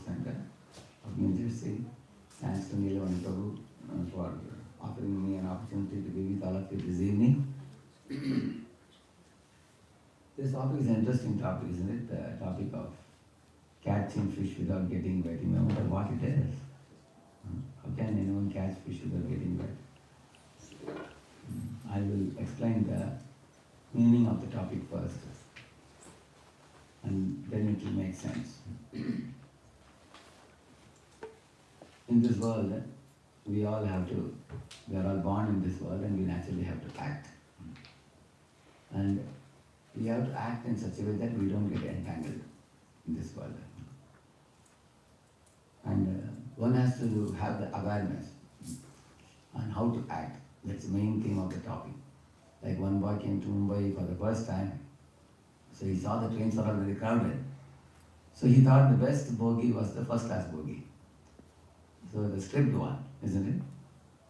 Center of New Jersey. Thanks to Neelavan Prabhu for offering me an opportunity to be with all of you this evening. This topic is an interesting topic, isn't it? The topic of catching fish without getting wet. You know what it is? How can anyone catch fish without getting wet? I will explain the meaning of the topic first, and then it will make sense. In this world, we are all born in this world and we naturally have to act. And we have to act in such a way that we don't get entangled in this world. And one has to have the awareness on how to act. That's the main theme of the topic. Like one boy came to Mumbai for the first time, so he saw the trains are all very crowded. So he thought the best bogie was the first class bogie. So the stripped one, isn't it?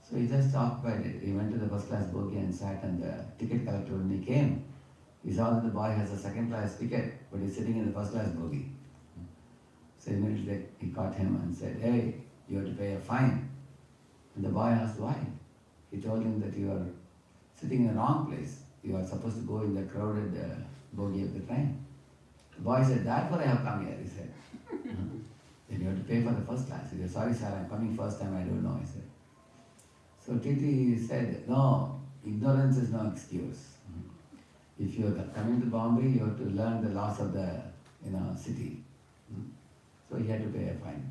So he just occupied it. He went to the first class bogie and sat, and the ticket collector, when he came, he saw that the boy has a second class ticket, but he's sitting in the first class bogie. So immediately he caught him and said, "Hey, you have to pay a fine." And the boy asked why. He told him that you are sitting in the wrong place. You are supposed to go in the crowded bogie of the train. The boy said, "Therefore I have come here," he said. Then you have to pay for the first class. He said, "Sorry sir, I'm coming first time, I don't know," he said. So Titi said, "No, ignorance is no excuse. If you are coming to Bombay, you have to learn the laws of the city." So he had to pay a fine.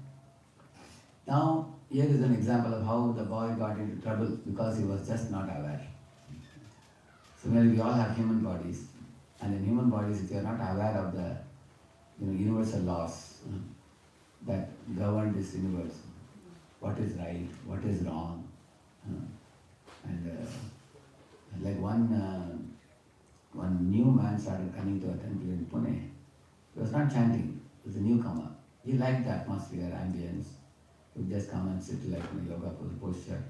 Now, here is an example of how the boy got into trouble because he was just not aware. Similarly, we all have human bodies, and in human bodies, if you are not aware of the universal laws that govern this universe, what is right, what is wrong, and like one new man started coming to a temple in Pune. He was not chanting; he was a newcomer. He liked the atmosphere, ambience. He would just come and sit like in a yoga posture.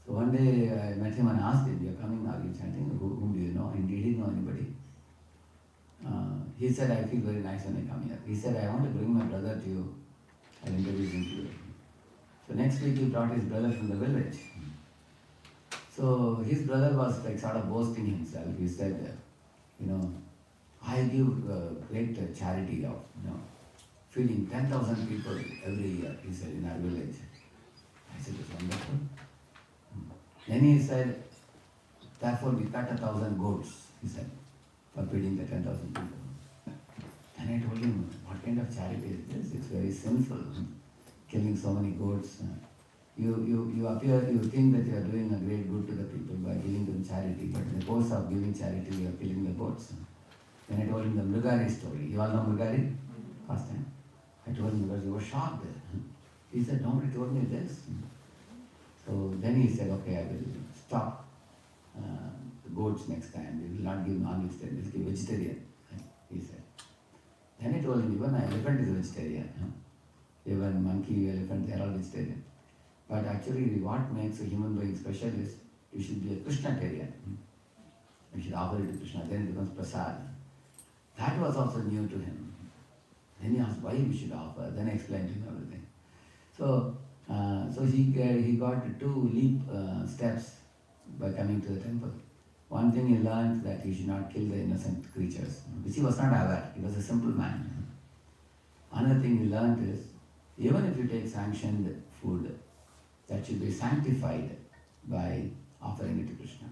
So one day I met him and asked him, "You're coming, are you chanting? Whom do you know?" And did he know anybody? He said, "I feel very nice when I come here." He said, "I want to bring my brother to you. I'll introduce him to you." So next week he brought his brother from the village. So his brother was like sort of boasting himself. He said, "I give great charity of, feeding 10,000 people every year," he said, "in our village." I said, "It's wonderful." Then he said, "Therefore we cut 1,000 goats," he said, "for feeding the 10,000 people." And I told him, "What kind of charity is this? It's very sinful, killing so many goats. You think that you are doing a great good to the people by giving them charity, but in the course of giving charity, you are killing the goats." Then I told him the Mrigari story. You all know Mrigari? First time. I told him because he was shocked. He said, "Nobody told me this." So then he said, "Okay, I will stop the goats next time. We will not give non-vegetarian, we will give vegetarian," he said. Then I told him, even an elephant is vegetarian. Even monkey, elephant, they are all vegetarian. But actually what makes a human being special is you should be a Krishnatarian. You should offer it to Krishna, then it becomes prasad. That was also new to him. Then he asked why we should offer. Then I explained to him everything. So he got 2 leap steps by coming to the temple. One thing he learned that he should not kill the innocent creatures, which he was not aware. He was a simple man. Another thing he learned is, even if you take sanctioned food, that should be sanctified by offering it to Krishna.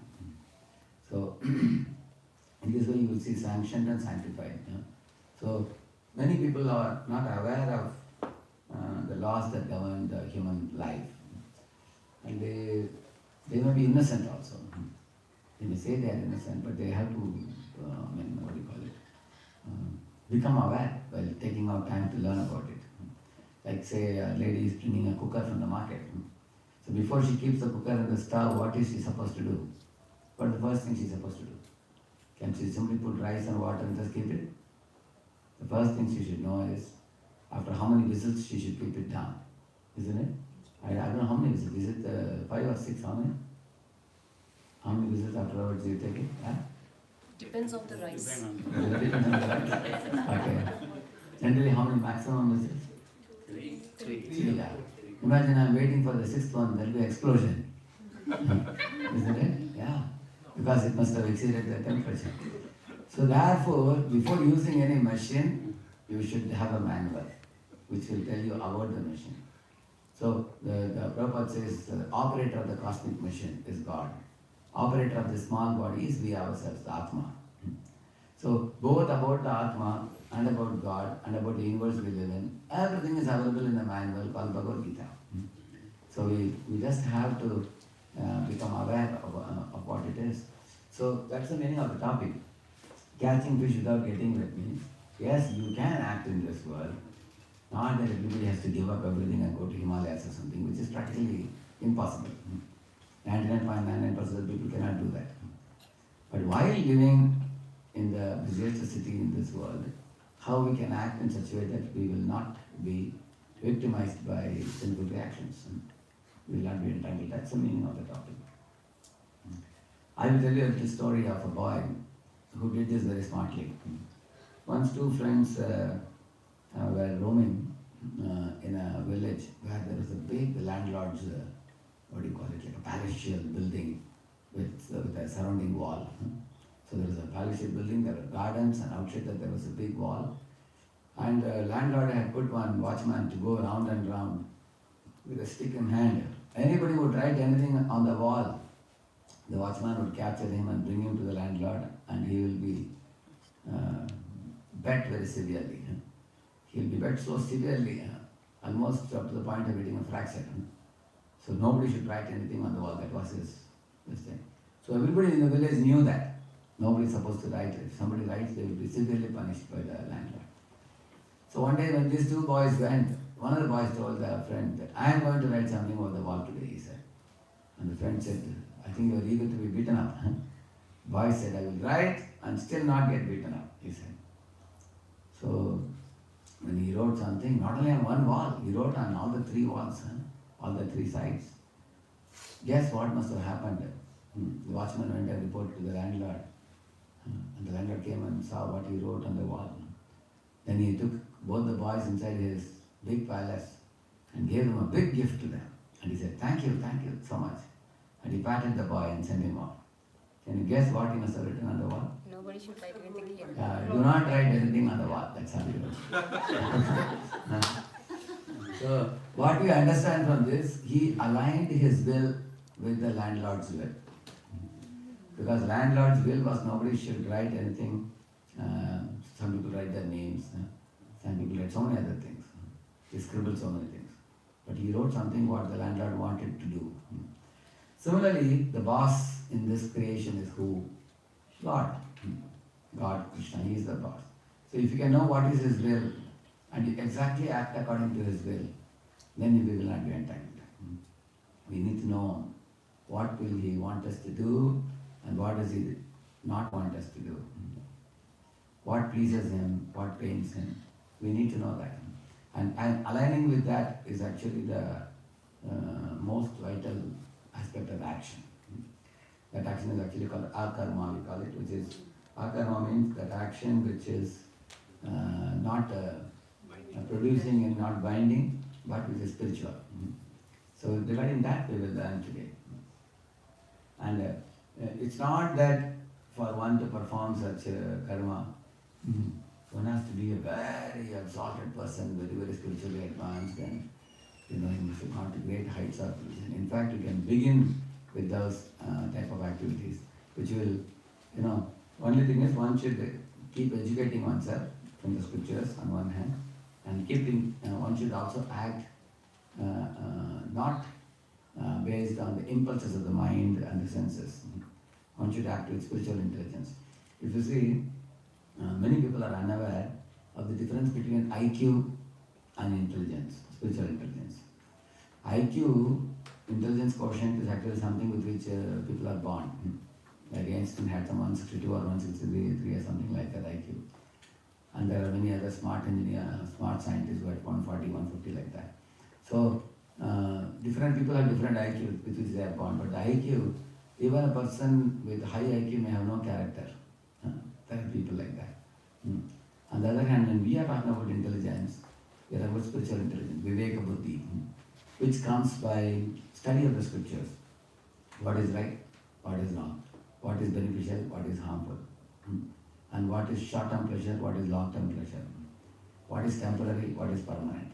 So in this way you will see sanctioned and sanctified. So many people are not aware of the laws that govern the human life, and they may be innocent also. They may say they are innocent, but they have to become aware while taking out time to learn about it. Like say a lady is bringing a cooker from the market. So before she keeps the cooker on the stove, what is she supposed to do? What is the first thing she is supposed to do? Can she simply put rice and water and just keep it? The first thing she should know is, after how many whistles she should keep it down, isn't it? I don't know how many whistles. Is it 5 or 6? How many? How many whistles afterwards do you take it? Depends on the rice. Okay. Generally, how many maximum whistles? Three, yeah. Imagine I'm waiting for the sixth one, there'll be explosion. Isn't it? Yeah. Because it must have exceeded the temperature. So therefore, before using any machine, you should have a manual which will tell you about the machine. So the Prabhupada says the operator of the cosmic machine is God. Operator of the small body is we ourselves, the Atma. So both about the Atma and about God and about the universe we live in, everything is available in the manual called Bhagavad Gita. So we just have to become aware of what it is. So that's the meaning of the topic. Catching fish without getting wet means, yes, you can act in this world. Not that everybody has to give up everything and go to Himalayas or something, which is practically impossible. 99.99% of the people cannot do that. But while living in the busiest city in this world, how we can act in such a way that we will not be victimized by sinful reactions. We will not be entangled. That's the meaning of the topic. I will tell you a little story of a boy who did this very smartly. Once two friends were roaming in a village where there was a big landlord's, what do you call it, like a palatial building with a surrounding wall. So there was a palatial building, there were gardens, and outside that there was a big wall. And the landlord had put one watchman to go round and round with a stick in hand. Anybody would write anything on the wall, the watchman would capture him and bring him to the landlord, and he will be bet very severely. He will be bet so severely, almost up to the point of getting a fracture. So nobody should write anything on the wall. That was his thing. So everybody in the village knew that. Nobody is supposed to write. If somebody writes, they will be severely punished by the landlord. So one day when these two boys went, one of the boys told their friend that I am going to write something on the wall today, he said. And the friend said, I think you are eager to be beaten up. Boy said, I will write and still not get beaten up, he said. So when he wrote something, not only on one wall, he wrote on all the three walls, all the three sides. Guess what must have happened? The watchman went and reported to the landlord. And the landlord came and saw what he wrote on the wall. Then he took both the boys inside his big palace and gave them a big gift to them. And he said, thank you so much. And he patted the boy and sent him off. Can you guess what he must have written on the wall? Nobody should write anything here. Do not write anything on the wall. That's how he wrote. So what we understand from this, he aligned his will with the landlord's will. Because landlord's will was nobody should write anything. Some people write their names. Some people write so many other things. He scribbled so many things. But he wrote something what the landlord wanted to do. Similarly, the boss in this creation is who? God. God, Krishna, he is the boss. So if you can know what is his will and you exactly act according to his will, then we will not be entangled. We need to know what will he want us to do and what does he not want us to do. What pleases him, what pains him. We need to know that. And aligning with that is actually the most vital aspect of action. That action is actually called akarma, we call it, which is, akarma means that action which is not producing and not binding, but which is spiritual. So regarding that we will learn today. And it's not that for one to perform such karma, one has to be a very exalted person, very, very spiritually advanced, and he should come to great heights of religion. In fact, you can begin with those type of activities, which will, only thing is one should keep educating oneself from the scriptures on one hand, and one should also act not based on the impulses of the mind and the senses. One should act with spiritual intelligence. If you see, many people are unaware of the difference between IQ and intelligence, spiritual intelligence. IQ, intelligence quotient, is actually something with which people are born. Like Einstein had some 162 or 163 or something like that IQ. And there are many other smart engineers, smart scientists who had 140, 150 like that. So, different people have different IQ with which they are born. But the IQ, even a person with high IQ may have no character. There are people like that. On the other hand, when we are talking about intelligence, we are about spiritual intelligence, viveka buddhi. which comes by study of the scriptures. What is right, what is wrong, what is beneficial, what is harmful, and what is short-term pleasure, what is long-term pleasure, what is temporary, what is permanent.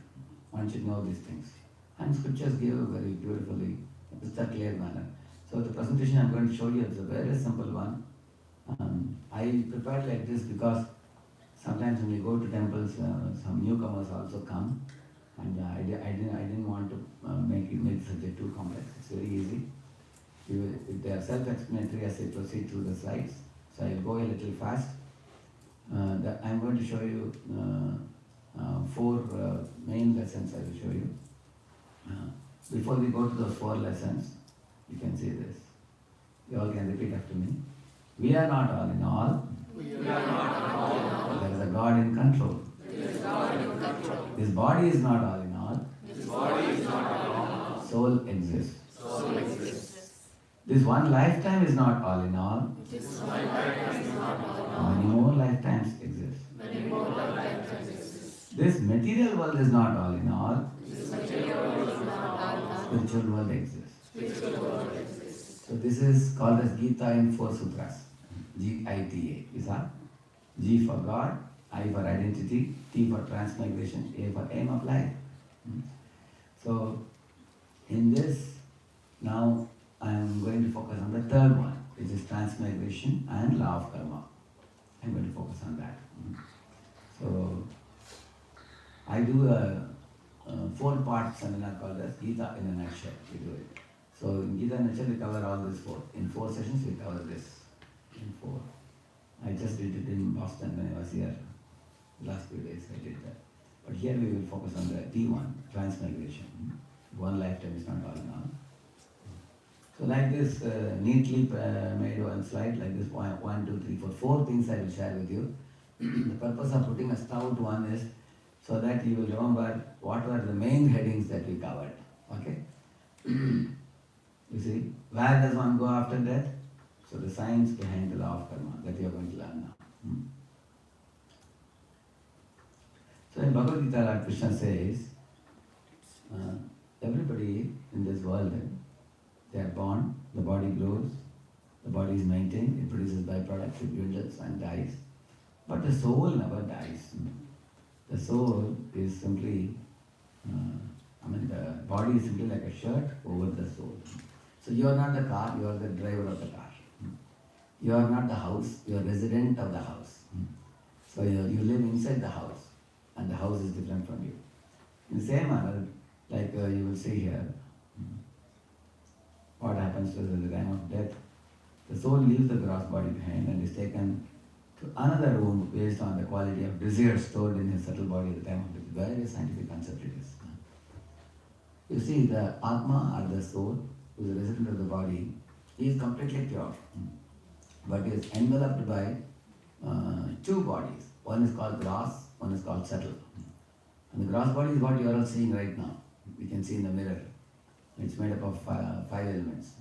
One should know these things. And scriptures give very beautifully, crystal clear manner. So the presentation I'm going to show you is a very simple one. I prepared like this because sometimes when we go to temples, some newcomers also come, and I didn't want to make the subject too complex. It's very easy. They are self-explanatory as I proceed through the slides. So I'll go a little fast. I'm going to show you four main lessons I will show you. Before we go to those four lessons, you can see this. You all can repeat after me. We are not all in all. We are not all in all. There is a God in control. There is a God in control. This body is not all in all. This body is not all in all. Soul exists. Soul exists. This one lifetime is not all in all. This one lifetime is not all in all. Many more lifetimes exist. Many more lifetimes exist. This material world is not all in all. This material world is not all in all. Spiritual world exists. Spiritual world exists. So this is called as Gita in four sutras. Gita. Is that? G for God, I for identity, T for transmigration, A for aim of life. So in this, now I am going to focus on the third one, which is transmigration and law of karma. I am going to focus on that. So I do a 4-part seminar called as Gita in a nutshell. We do it. So in Gita in a nutshell we cover all these four. In 4 sessions we cover this. In 4. I just did it in Boston when I was here. Last few days I did that. But here we will focus on the T1, transmigration. One lifetime is not all in all. So like this, neatly made one slide, like this, 1, 2, 3, 4, 4 things I will share with you. The purpose of putting a stout one is so that you will remember what were the main headings that we covered. Okay? You see, where does one go after death? So the science behind the law of karma that you are going to learn now. So in Bhagavad Gita, Lord Krishna says, everybody in this world, they are born, the body grows, the body is maintained, it produces byproducts, it dwindles and dies. But the soul never dies. The soul is simply, the body is simply like a shirt over the soul. So you are not the car, you are the driver of the car. You are not the house, you are resident of the house. So you live inside the house, and the house is different from you. In the same manner, like you will see here, what happens to us at the time of death. The soul leaves the gross body behind and is taken to another room based on the quality of desire stored in his subtle body at the time of death. Very scientific concept it is. You see, the Atma or the soul, who is a resident of the body, he is completely pure. But he is enveloped by 2 bodies. One is called gross, one is called subtle. And the gross body is what you are all seeing right now. We can see in the mirror. It's made up of 5 elements.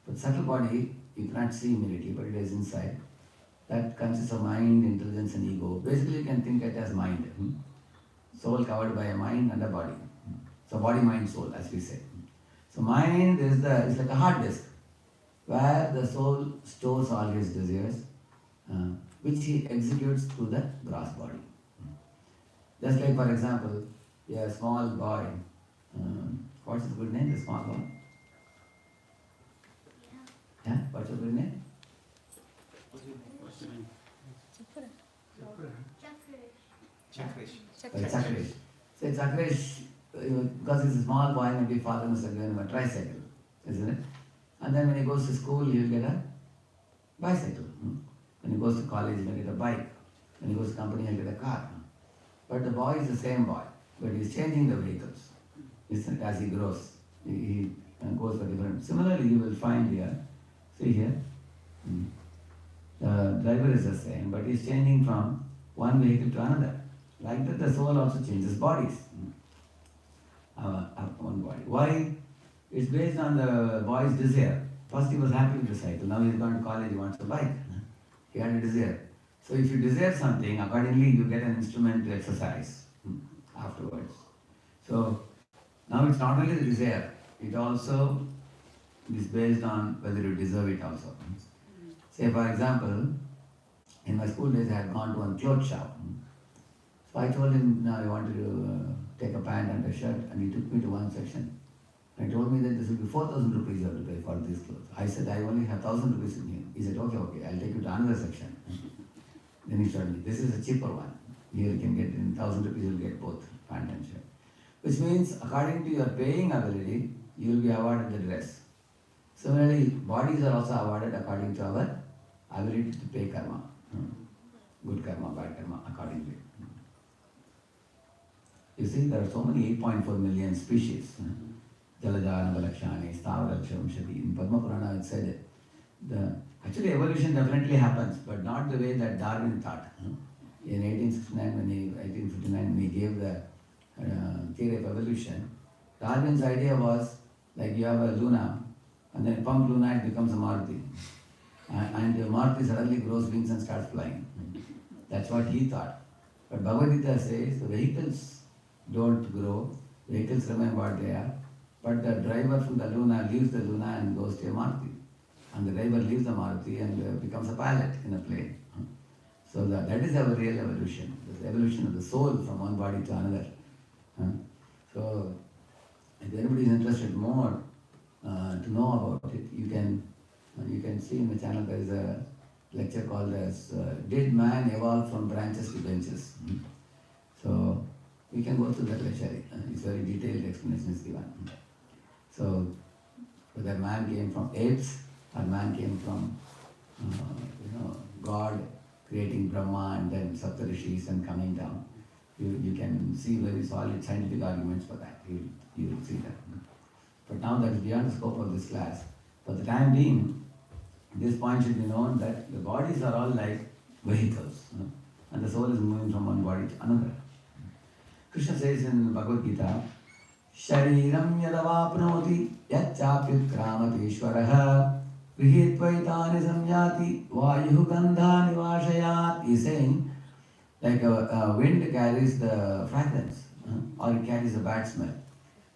But subtle body, you cannot see immediately, but it is inside. That consists of mind, intelligence and ego. Basically you can think it as mind. Soul covered by a mind and a body. So body, mind, soul, as we say. So mind is like a hard disk, where the soul stores all his desires, which he executes through the gross body. Just like, for example, a small boy, what's his good name, the small boy? Yeah, what's your good name? Chakresh. So Chakresh, because he's a small boy, maybe father must have given him a tricycle, isn't it? And then when he goes to school, he'll get a bicycle. When he goes to college, he'll get a bike. When he goes to company, he'll get a car. But the boy is the same boy, but he's changing the vehicles. As he grows, he goes for different. Similarly, you will find here, see here, the driver is the same, but he's changing from one vehicle to another. Like that, the soul also changes bodies. One body. Why? It's based on the boy's desire. First he was happy with the cycle, now he's gone to college, he wants a bike. He had a desire. So if you desire something, accordingly you get an instrument to exercise afterwards. So Now it's not only the desire, it also is based on whether you deserve it also. Say for example, in my school days I had gone to one clothes shop. So I told him, now I want to take a pant and a shirt, and he took me to one section. And told me that this will be 4,000 rupees you have to pay for these clothes. I said, I only have 1,000 rupees in here. He said, okay, I'll take you to another section. Then he showed me, this is a cheaper one. Here you can get in 1,000 rupees, you'll get both pant and shirt. Which means, according to your paying ability, you will be awarded the dress. Similarly, bodies are also awarded according to our ability to pay karma. Good karma, bad karma, accordingly. You see, there are so many 8.4 million species. Jalaja, Navalakshani, Stavaralkshamshadi. In Padma Purana it said actually evolution definitely happens, but not the way that Darwin thought. In 1859 when he gave the theory of evolution, Darwin's idea was like you have a Luna, and then pump Luna, it becomes a Maruti. And the Maruti suddenly grows wings and starts flying. That's what he thought. But Bhagavad Gita says the vehicles don't grow, vehicles remain what they are, but the driver from the Luna leaves the Luna and goes to a Maruti. And the driver leaves the Maruti and becomes a pilot in a plane. So that is our real evolution. The evolution of the soul from one body to another. So if anybody is interested more to know about it, you can see in the channel there is a lecture called as Did Man Evolve from Branches to Benches? So we can go through that lecture. It's very detailed explanation is given. So whether man came from apes or man came from God creating Brahma and then Saptarishis and coming down, you can see very solid scientific arguments for that. You will see that. But now that is beyond the scope of this class. For the time being, this point should be known that the bodies are all like vehicles, and the soul is moving from one body to another. Krishna says in Bhagavad Gita, Shariram yadavapnoti yachapyutkramati ishvaraha grihitvaitani samyati vayuhu gandha nivashayat. He is saying, like a wind carries the fragrance, or it carries a bad smell.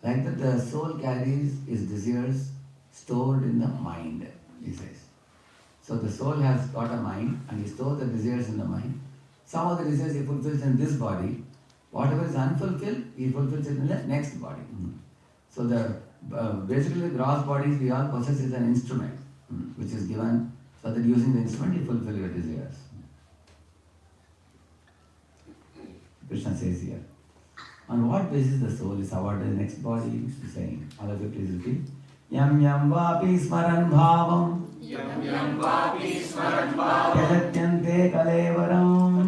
Like that the soul carries its desires stored in the mind, he says. So the soul has got a mind and he stores the desires in the mind. Some of the desires he fulfills in this body. Whatever is unfulfilled, he fulfills it in the next body. So the basically the gross bodies we all possess is an instrument which is given so that using the instrument you fulfill your desires. Krishna says here. On what basis the soul is awarded the next body? He is saying. All of you please repeat. Yam yam vapi smaran bhavam. Yam yam vapi smaran bhavam. Yajatyante kalevaram.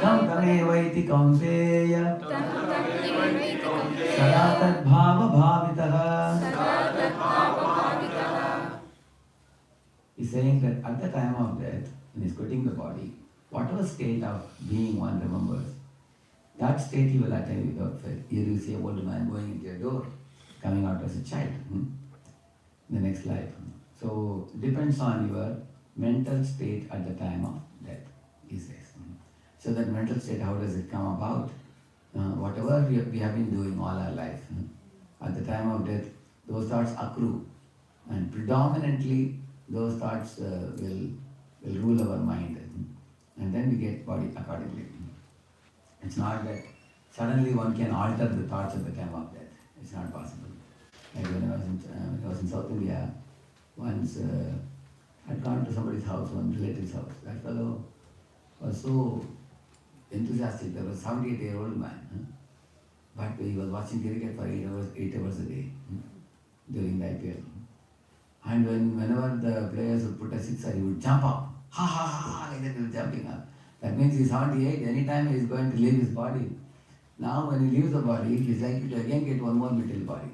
Tam tamevaiti kaunteya. Sada tad bhava bhavitaha. He is saying that at the time of death, when he is quitting the body, whatever state of being one remembers, that state he will attain without fail. Here you see an old man going into a door, coming out as a child in the next life. So it depends on your mental state at the time of death, he says. So that mental state, how does it come about? Whatever we have been doing all our life, at the time of death, those thoughts accrue. And predominantly, those thoughts will rule our mind. And then we get body accordingly. It's not that suddenly one can alter the thoughts at the time of death. It's not possible. Like when I was in South India, once I'd gone to somebody's house, one relative's house. That fellow was so enthusiastic. There was a 78-year-old man. But he was watching cricket for 8 hours a day during the IPL. And whenever the players would put a sixer, he would jump up. Ha ha ha, like that he was jumping up. That means he's 78, anytime he is going to leave his body. Now when he leaves the body, he is likely to again get one more little body.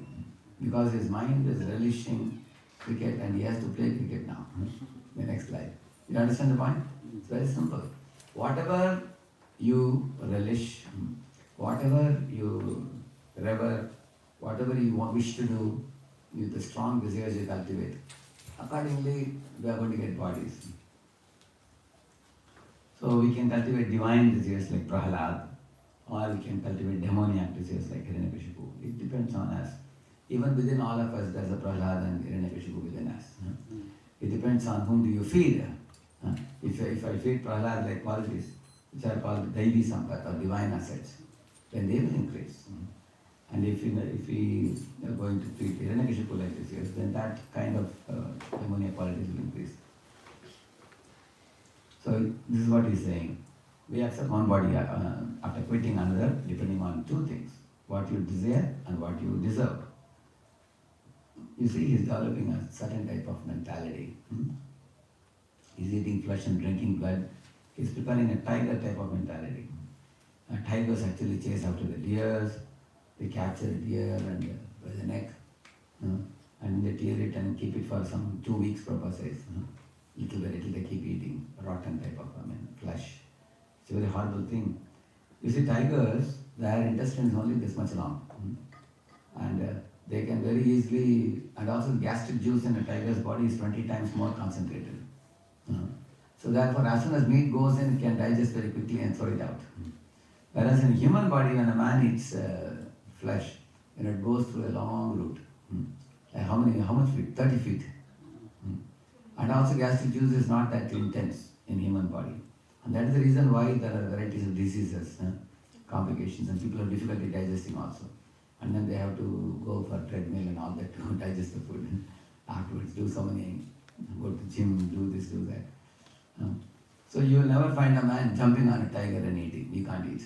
Because his mind is relishing cricket and he has to play cricket now, the next life. You understand the point? It's very simple. Whatever you relish, whatever you revere, whatever you wish to do, with the strong desires you cultivate, accordingly we are going to get bodies. So we can cultivate divine desires like Prahalad, or we can cultivate demoniac disease like Hiranyakashipu. It depends on us. Even within all of us, there's a Prahlad and Hiranyakashipu within us. It depends on whom do you feed. If I feed Prahlad like qualities, which are called Daivi Sampat or divine assets, then they will increase. And if we are going to feed Hiranyakashipu like this, yes, then that kind of ammonia qualities will increase. So this is what he's saying. We accept one body after quitting another, depending on two things: what you desire and what you deserve. You see, he's developing a certain type of mentality. He's eating flesh and drinking blood. He's preparing a tiger type of mentality. Tigers actually chase after the deers. They capture the deer and by the neck, and they tear it and keep it for some 2 weeks purposes. Little by little they keep eating rotten type of flesh. It's a very horrible thing. You see, tigers, their intestine is only this much long, and they can very easily, and also the gastric juice in a tiger's body is 20 times more concentrated. So therefore, as soon as meat goes in, it can digest very quickly and throw it out. Whereas in a human body, when a man eats flesh, it goes through a long route. Like how much feet? 30 feet. And also gastric juice is not that intense in human body. And that is the reason why there are varieties of diseases, complications, and people have difficulty digesting also. And then they have to go for treadmill and all that to digest the food. Afterwards, do so many, go to gym, do this, do that. So you will never find a man jumping on a tiger and eating. You can't eat.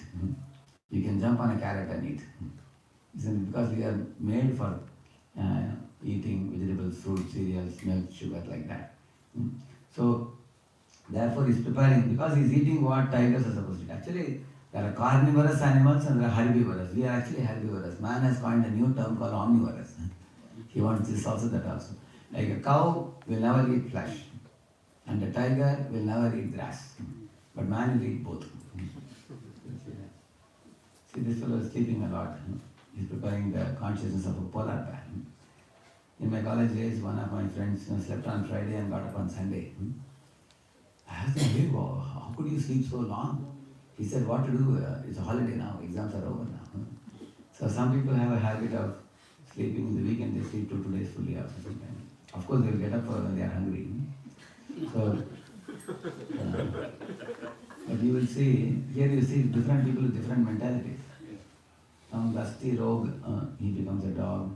You can jump on a carrot and eat. Because we are made for eating vegetables, fruits, cereals, milk, sugar, like that. So therefore he's preparing, because he's eating what tigers are supposed to eat. Actually, there are carnivorous animals and there are herbivorous. We are actually herbivorous. Man has coined a new term called omnivorous. He wants this also, that also. Like a cow will never eat flesh, and a tiger will never eat grass. But man will eat both. See, this fellow is sleeping a lot. He's preparing the consciousness of a polar bear. In my college days, one of my friends slept on Friday and got up on Sunday. I asked him, hey, how could you sleep so long? He said, what to do? It's a holiday now. Exams are over now. So some people have a habit of sleeping in the weekend. They sleep 2 days fully after some time. Of course, they will get up when they are hungry. So, but you will see, here you see different people with different mentalities. Some lusty rogue, he becomes a dog.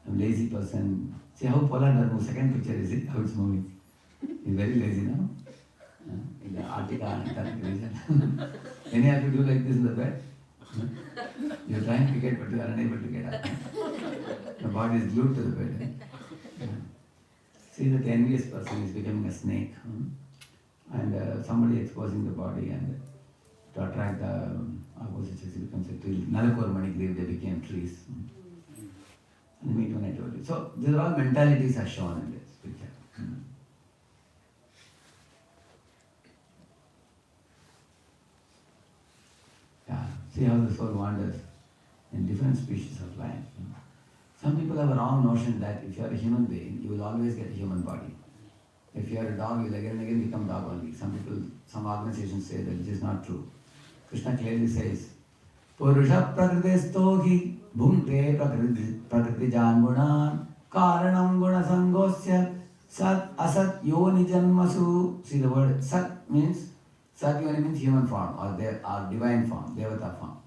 A lazy person. See how polar bear moves. Second picture is it, how it's moving. He's very lazy now. In the Arctica and Antarctic region. Any of you do like this in the bed? You're trying to get, but you are unable to get up. The body is glued to the bed. See that envious person is becoming a snake. And somebody exposing the body and to attract the opposite sex, it becomes a tree. Nalakor Manigriv, they became trees. And meet when I told you. So these are all mentalities are shown in this picture. Yeah, see how the soul wanders in different species of life. Some people have a wrong notion that if you are a human being, you will always get a human body. If you are a dog, you will again and again become dog only. Some organizations say that it is not true. Krishna clearly says, Purusha prakridesto hi bhunte prakritijan gunan karanam guna sangosya sat asat yoni janmasu. See the word sat means, sat yoni means human form or divine form, devata form.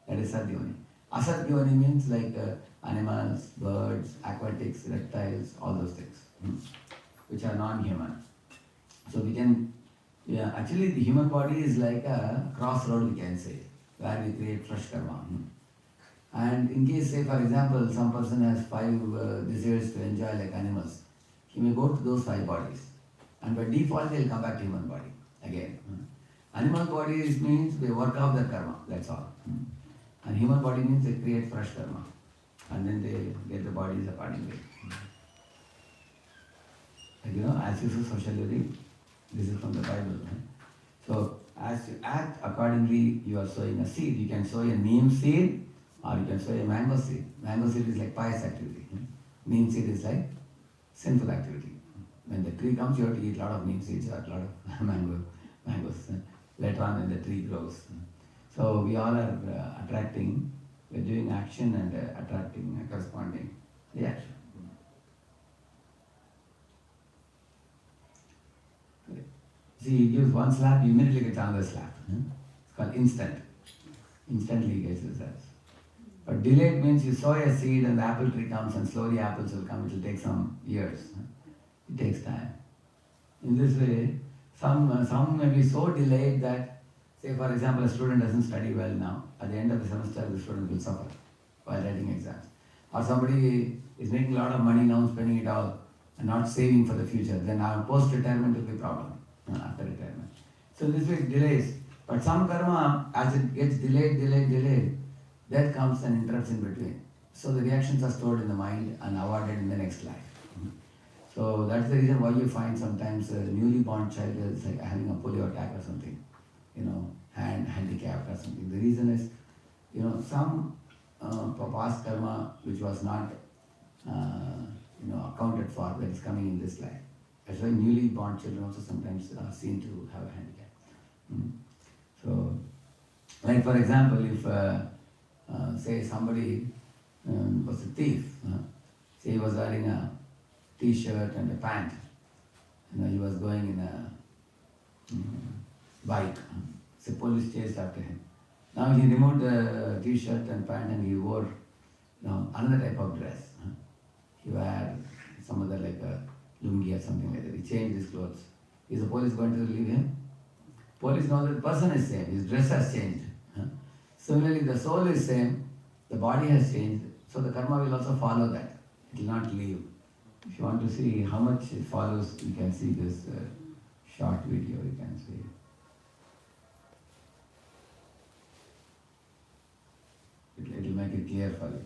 That is sat yoni. Asat yoni means like animals, birds, aquatics, reptiles, all those things, which are non-human. So we can, actually the human body is like a crossroad, we can say, where we create fresh karma. And in case, say for example, some person has 5 desires to enjoy like animals, he may go to those 5 bodies. And by default, they will come back to human body again. Animal bodies means they work out their karma, that's all. And human body means they create fresh karma. And then they get the bodies accordingly. Like, as you so shall you reap. This is from the Bible. So, as you act accordingly, you are sowing a seed. You can sow a neem seed or you can sow a mango seed. Mango seed is like pious activity. Neem seed is like sinful activity. When the tree comes, you have to eat a lot of neem seeds or a lot of mangoes. Later on when the tree grows. So we all are attracting, we're doing action and attracting a corresponding reaction. See, he gives one slap, you immediately get another slap. It's called instant. Instantly gets results. But delayed means you sow a seed and the apple tree comes and slowly apples will come. It will take some years. It takes time. In this way, some may be so delayed that, say for example, a student doesn't study well now. At the end of the semester, the student will suffer while writing exams. Or somebody is making a lot of money now, spending it all, and not saving for the future. Then our post-retirement will be a problem after retirement. So this way it delays. But some karma, as it gets delayed, death comes and interrupts in between. So the reactions are stored in the mind and avoided in the next life. So that's the reason why you find sometimes a newly born child is like having a polio attack or something, hand handicapped or something. The reason is, some past karma which was not, accounted for that is coming in this life. That's why newly born children also sometimes are seen to have a handicap. So, like for example, if say somebody was a thief, say he was wearing a t-shirt and a pant, he was going in a bike, so police chased after him. Now he removed the t-shirt and pant and he wore another type of dress. He wore some other like a lungi or something like that. He changed his clothes. Is the police going to leave him? Police know that the person is same, his dress has changed. Similarly, the soul is same, the body has changed, so the karma will also follow that. It will not leave. If you want to see how much it follows, you can see this short video, you can see. It will make it clear for you.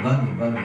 bug.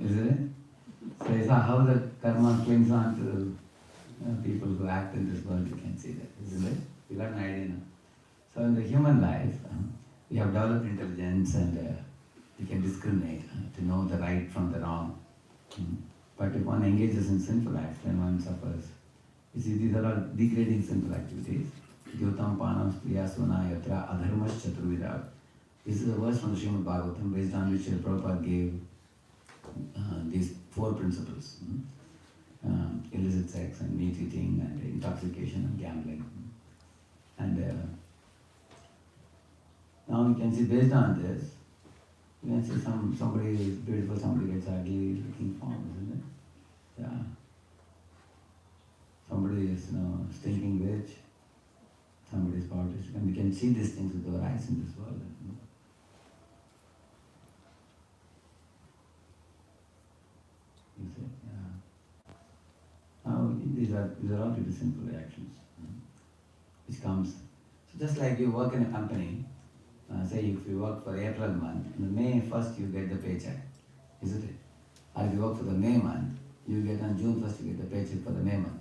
Isn't it? So it's how the karma clings on to people who act in this world, you can see that, isn't it? You got an idea now. So in the human life, we have developed intelligence and we can discriminate to know the right from the wrong. But if one engages in sinful acts, then one suffers. You see, these are all degrading sinful activities. Yotam panam striyasuna yatra adharmas chaturvida. This is a verse from the Srimad Bhagavatam based on which Prabhupada gave these 4 principles. Illicit sex and meat eating and intoxication and gambling. And now you can see based on this, you can see somebody is beautiful, somebody gets ugly looking form, isn't it? Yeah. Somebody is stinking rich, somebody is poverty, and we can see these things with our eyes in this world. You see, yeah. Now these are all pretty simple reactions, which comes. So just like you work in a company, say if you work for April month, in the May 1st you get the paycheck, isn't it? Or if you work for the May month, you get on June 1st you get the paycheck for the May month.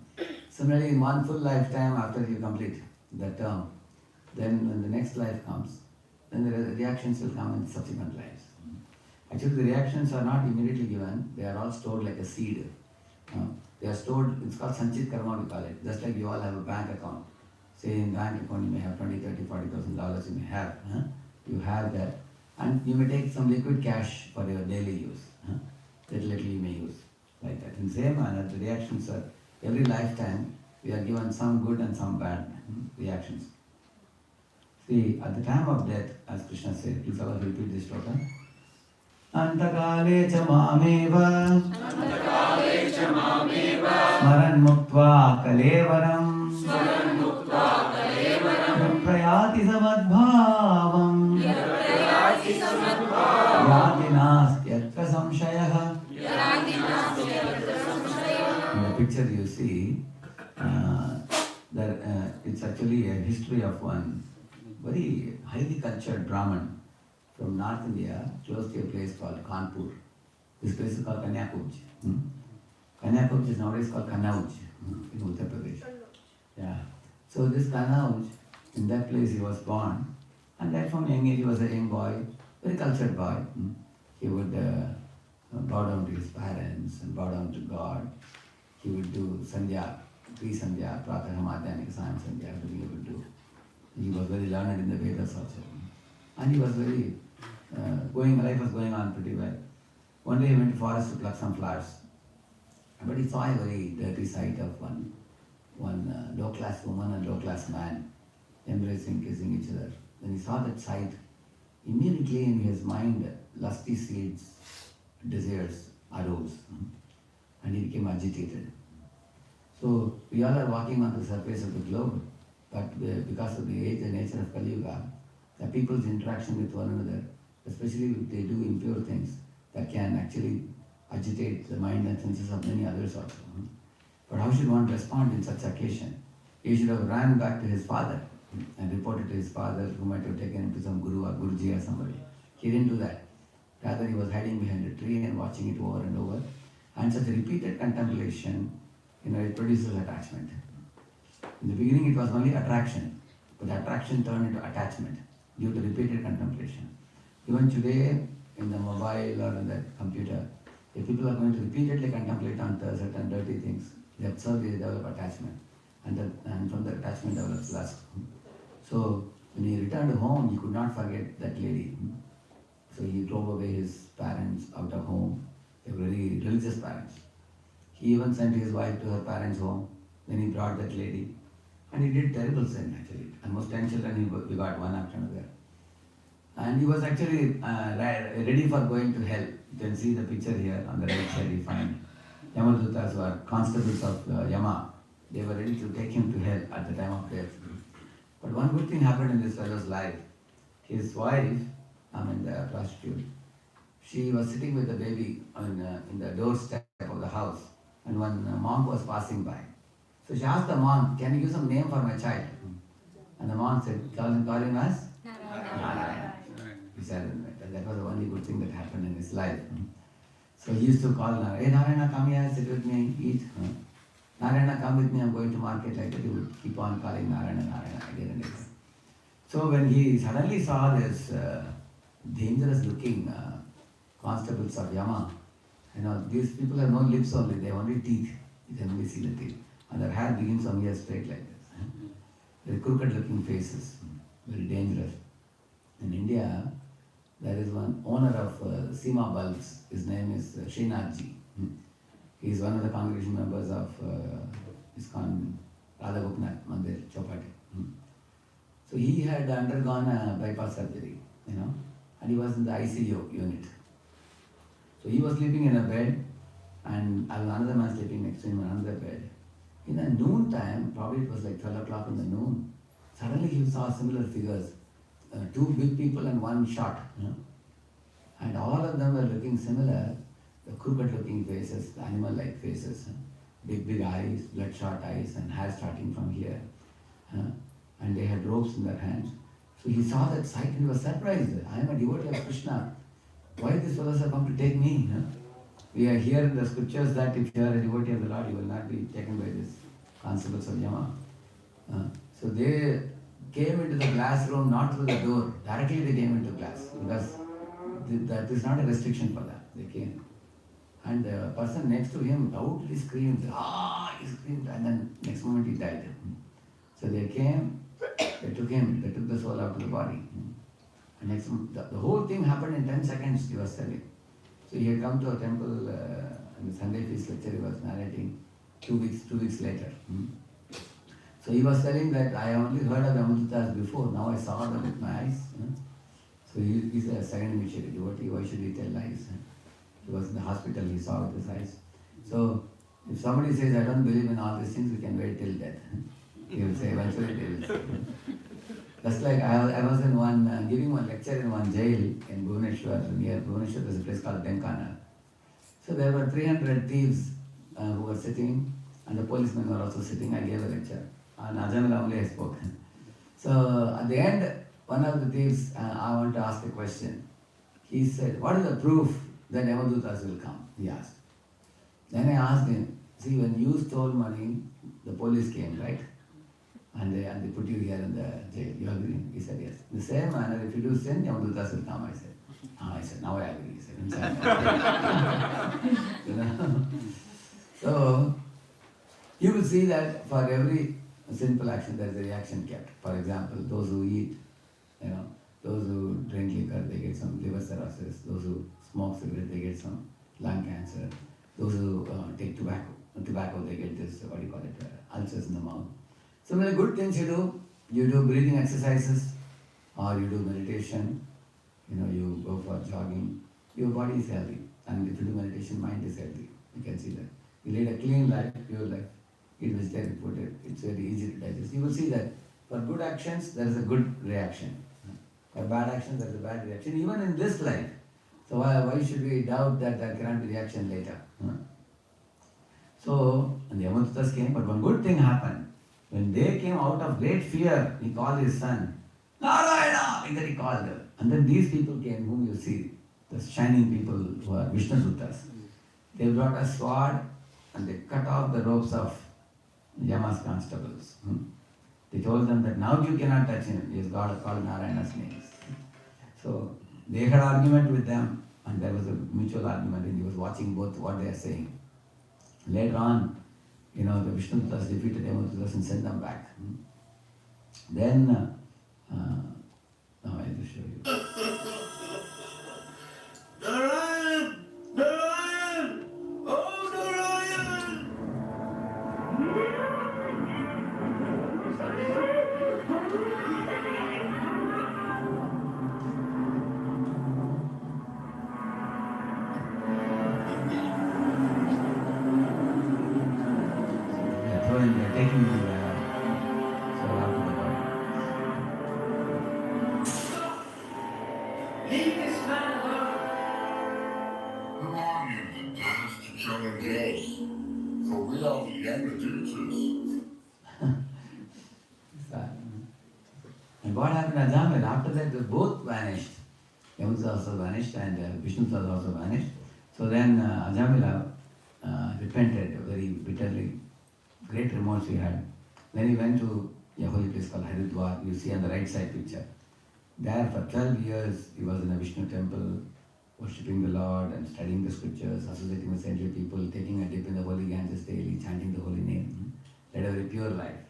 Similarly, in one full lifetime after you complete that term, then when the next life comes, then the reactions will come in subsequent lives. Actually, the reactions are not immediately given, they are all stored like a seed. They are stored, it's called Sanchit Karma, we call it. Just like you all have a bank account. Say in bank account you may have $20,000, $30,000, $40,000 you may have. You have that. And you may take some liquid cash for your daily use. Little you may use. Like that. In the same manner, the reactions are, every lifetime, we are given some good and some bad reactions. See, at the time of death, as Krishna said, please all repeat this shloka. Antakale cha mameva smaran muktva kalevaram prayati samadbhavam yati nastyatra samshayah. In the picture you see that it's actually a history of one very highly cultured Brahmin from North India, close to a place called Kanpur. This place is called Kanyakuj. Kanyakuj is nowadays called Kanauj in Uttar Pradesh. Yeah. So this Kanauj, in that place he was born, and right from young age he was a young boy, very cultured boy. He would bow down to his parents and bow down to God. He would do sandhya, pre-sandhya, pratah, madhyanika, sayam sandhya, everything he would do. He was very learned in the Vedas also. And he was very, life was going on pretty well. One day he went to forest to pluck some flowers. But he saw a very dirty sight of one one low-class woman and low-class man embracing, kissing each other. When he saw that sight, immediately in his mind, lusty seeds, desires arose, and he became agitated. So we all are walking on the surface of the globe, but because of the age and nature of Kali Yuga, the people's interaction with one another, especially if they do impure things, that can actually agitate the mind and senses of many others also. But how should one respond in such occasion? He should have ran back to his father and reported to his father, who might have taken him to some guru or guruji or somebody. He didn't do that. Rather, he was hiding behind a tree and watching it over and over. And such repeated contemplation, it produces attachment. In the beginning, it was only attraction, but attraction turned into attachment due to repeated contemplation. Even today, in the mobile or in the computer, if people are going to repeatedly contemplate on certain dirty things, they observe, they develop attachment, and from the attachment develops lust. So when he returned home, he could not forget that lady. So he drove away his parents out of home. They were very religious parents. He even sent his wife to her parents' home. Then he brought that lady. And he did terrible sin actually. Almost 10 children he got one after another. And he was actually ready for going to hell. You can see the picture here on the right side. You find Yamadutas were constables of Yama. They were ready to take him to hell at the time of death. But one good thing happened in this fellow's life. His wife, the prostitute, she was sitting with the baby in the doorstep of the house, and one monk was passing by. So she asked the monk, "Can you give some name for my child?" And the monk said, call him as Narayana. He said, that was the only good thing that happened in his life. So he used to call Narayana, "Hey Narayana, come here, sit with me, eat." "Narayana, come with me, I'm going to market." Like that, he would keep on calling Narayana, Narayana again and again. So when he suddenly saw this dangerous looking constables of Yama, these people have no lips only, they have only teeth. You can only see the teeth. And their hair begins from here straight like this. Very crooked looking faces, very dangerous. In India, there is one owner of Seema bulbs. His name is Srinathji. He is one of the congregation members of ISKCON Radhagopinath Mandir, Chowpatty. So he had undergone a bypass surgery, and he was in the ICU unit. So he was sleeping in a bed, and another man sleeping next to him in another bed. In the noon time, probably it was like 12 o'clock in the noon, suddenly he saw similar figures, two big people and one short. And all of them were looking similar, the crooked looking faces, the animal-like faces, big eyes, bloodshot eyes, and hair starting from here. And they had ropes in their hands. So he saw that sight and he was surprised. "I am a devotee of Krishna. Why these fellows have come to take me?" We are here in the scriptures that if you are a devotee of the Lord, you will not be taken by these constables of Yama. So they came into the glass room not through the door. Directly they came into glass because that is not a restriction for them. They came. And the person next to him loudly screamed, "Ah!" He screamed, and then next moment he died. So they came, they took him, they took the soul out of the body. And next moment, the whole thing happened in 10 seconds, he was telling. So he had come to a temple in the Sunday feast lecture, he was narrating 2 weeks later. So he was telling that I only heard of Yamadutas before, now I saw them with my eyes. So he's a second initiated devotee, why should he tell lies? He was in the hospital, he saw with his eyes. So if somebody says, "I don't believe in all these things," we can wait till death. He will say, eventually they will say. Just like I was in giving one lecture in one jail in Bhubaneswar, near Bhubaneswar, there's a place called Denkana. So there were 300 thieves who were sitting, and the policemen were also sitting. I gave a lecture. And Ajamila only I spoke. So at the end, one of the thieves, I want to ask a question. He said, "What is the proof that Yamadutas will come?" He asked. Then I asked him, "See, when you stole money, the police came, right? And they put you here in the jail. You agree?" He said, "Yes." In the same manner, if you do sin, Yamadutas will come. I said, "Now I agree." He said, So, you will see that for every sinful action, there is a reaction kept. For example, those who eat, those who drink liquor, they get some liver cirrhosis. Those who smoke cigarette, they get some lung cancer. Those who take tobacco, tobacco, they get this, what do you call it, ulcers in the mouth. Similarly, good things you do breathing exercises, or you do meditation, you go for jogging, your body is healthy. And if you do meditation, mind is healthy. You can see that. You lead a clean life, pure life. Eat vegetarian food, it's very easy to digest. You will see that for good actions, there is a good reaction. For bad actions, there is a bad reaction, even in this life. So why should we doubt that there cannot be reaction later? So, and the Yamadutas came, but one good thing happened. When they came out of great fear, he called his son, Narayana! Like that he called her. And then these people came, whom you see, the shining people who are Vishnudutas. They brought a sword and they cut off the ropes of Yama's constables. They told them that now you cannot touch him. He is God called Narayana's names. So they had argument with them, and there was a mutual argument, and he was watching both what they are saying. Later on, the Vishnudutas defeated Yamadutas and sent them back. Then, now I'll just show you. Narayan! Narayan! Oh, Narayan! They're taking the soul out of the body. Leave this man alone! Who are you that dares to challenge us? For we are the Yamadutras. And what happened to Ajamil? After that, they both vanished. Yamadutas also vanished, and Vishnudutas also vanished. So then Ajamila repented very bitterly. Great remorse he had. Then he went to a holy place called Haridwar. You see on the right side picture. There for 12 years he was in a Vishnu temple, worshipping the Lord and studying the scriptures, associating with saintly people, taking a dip in the holy Ganges daily, chanting the holy name. Led a very pure life.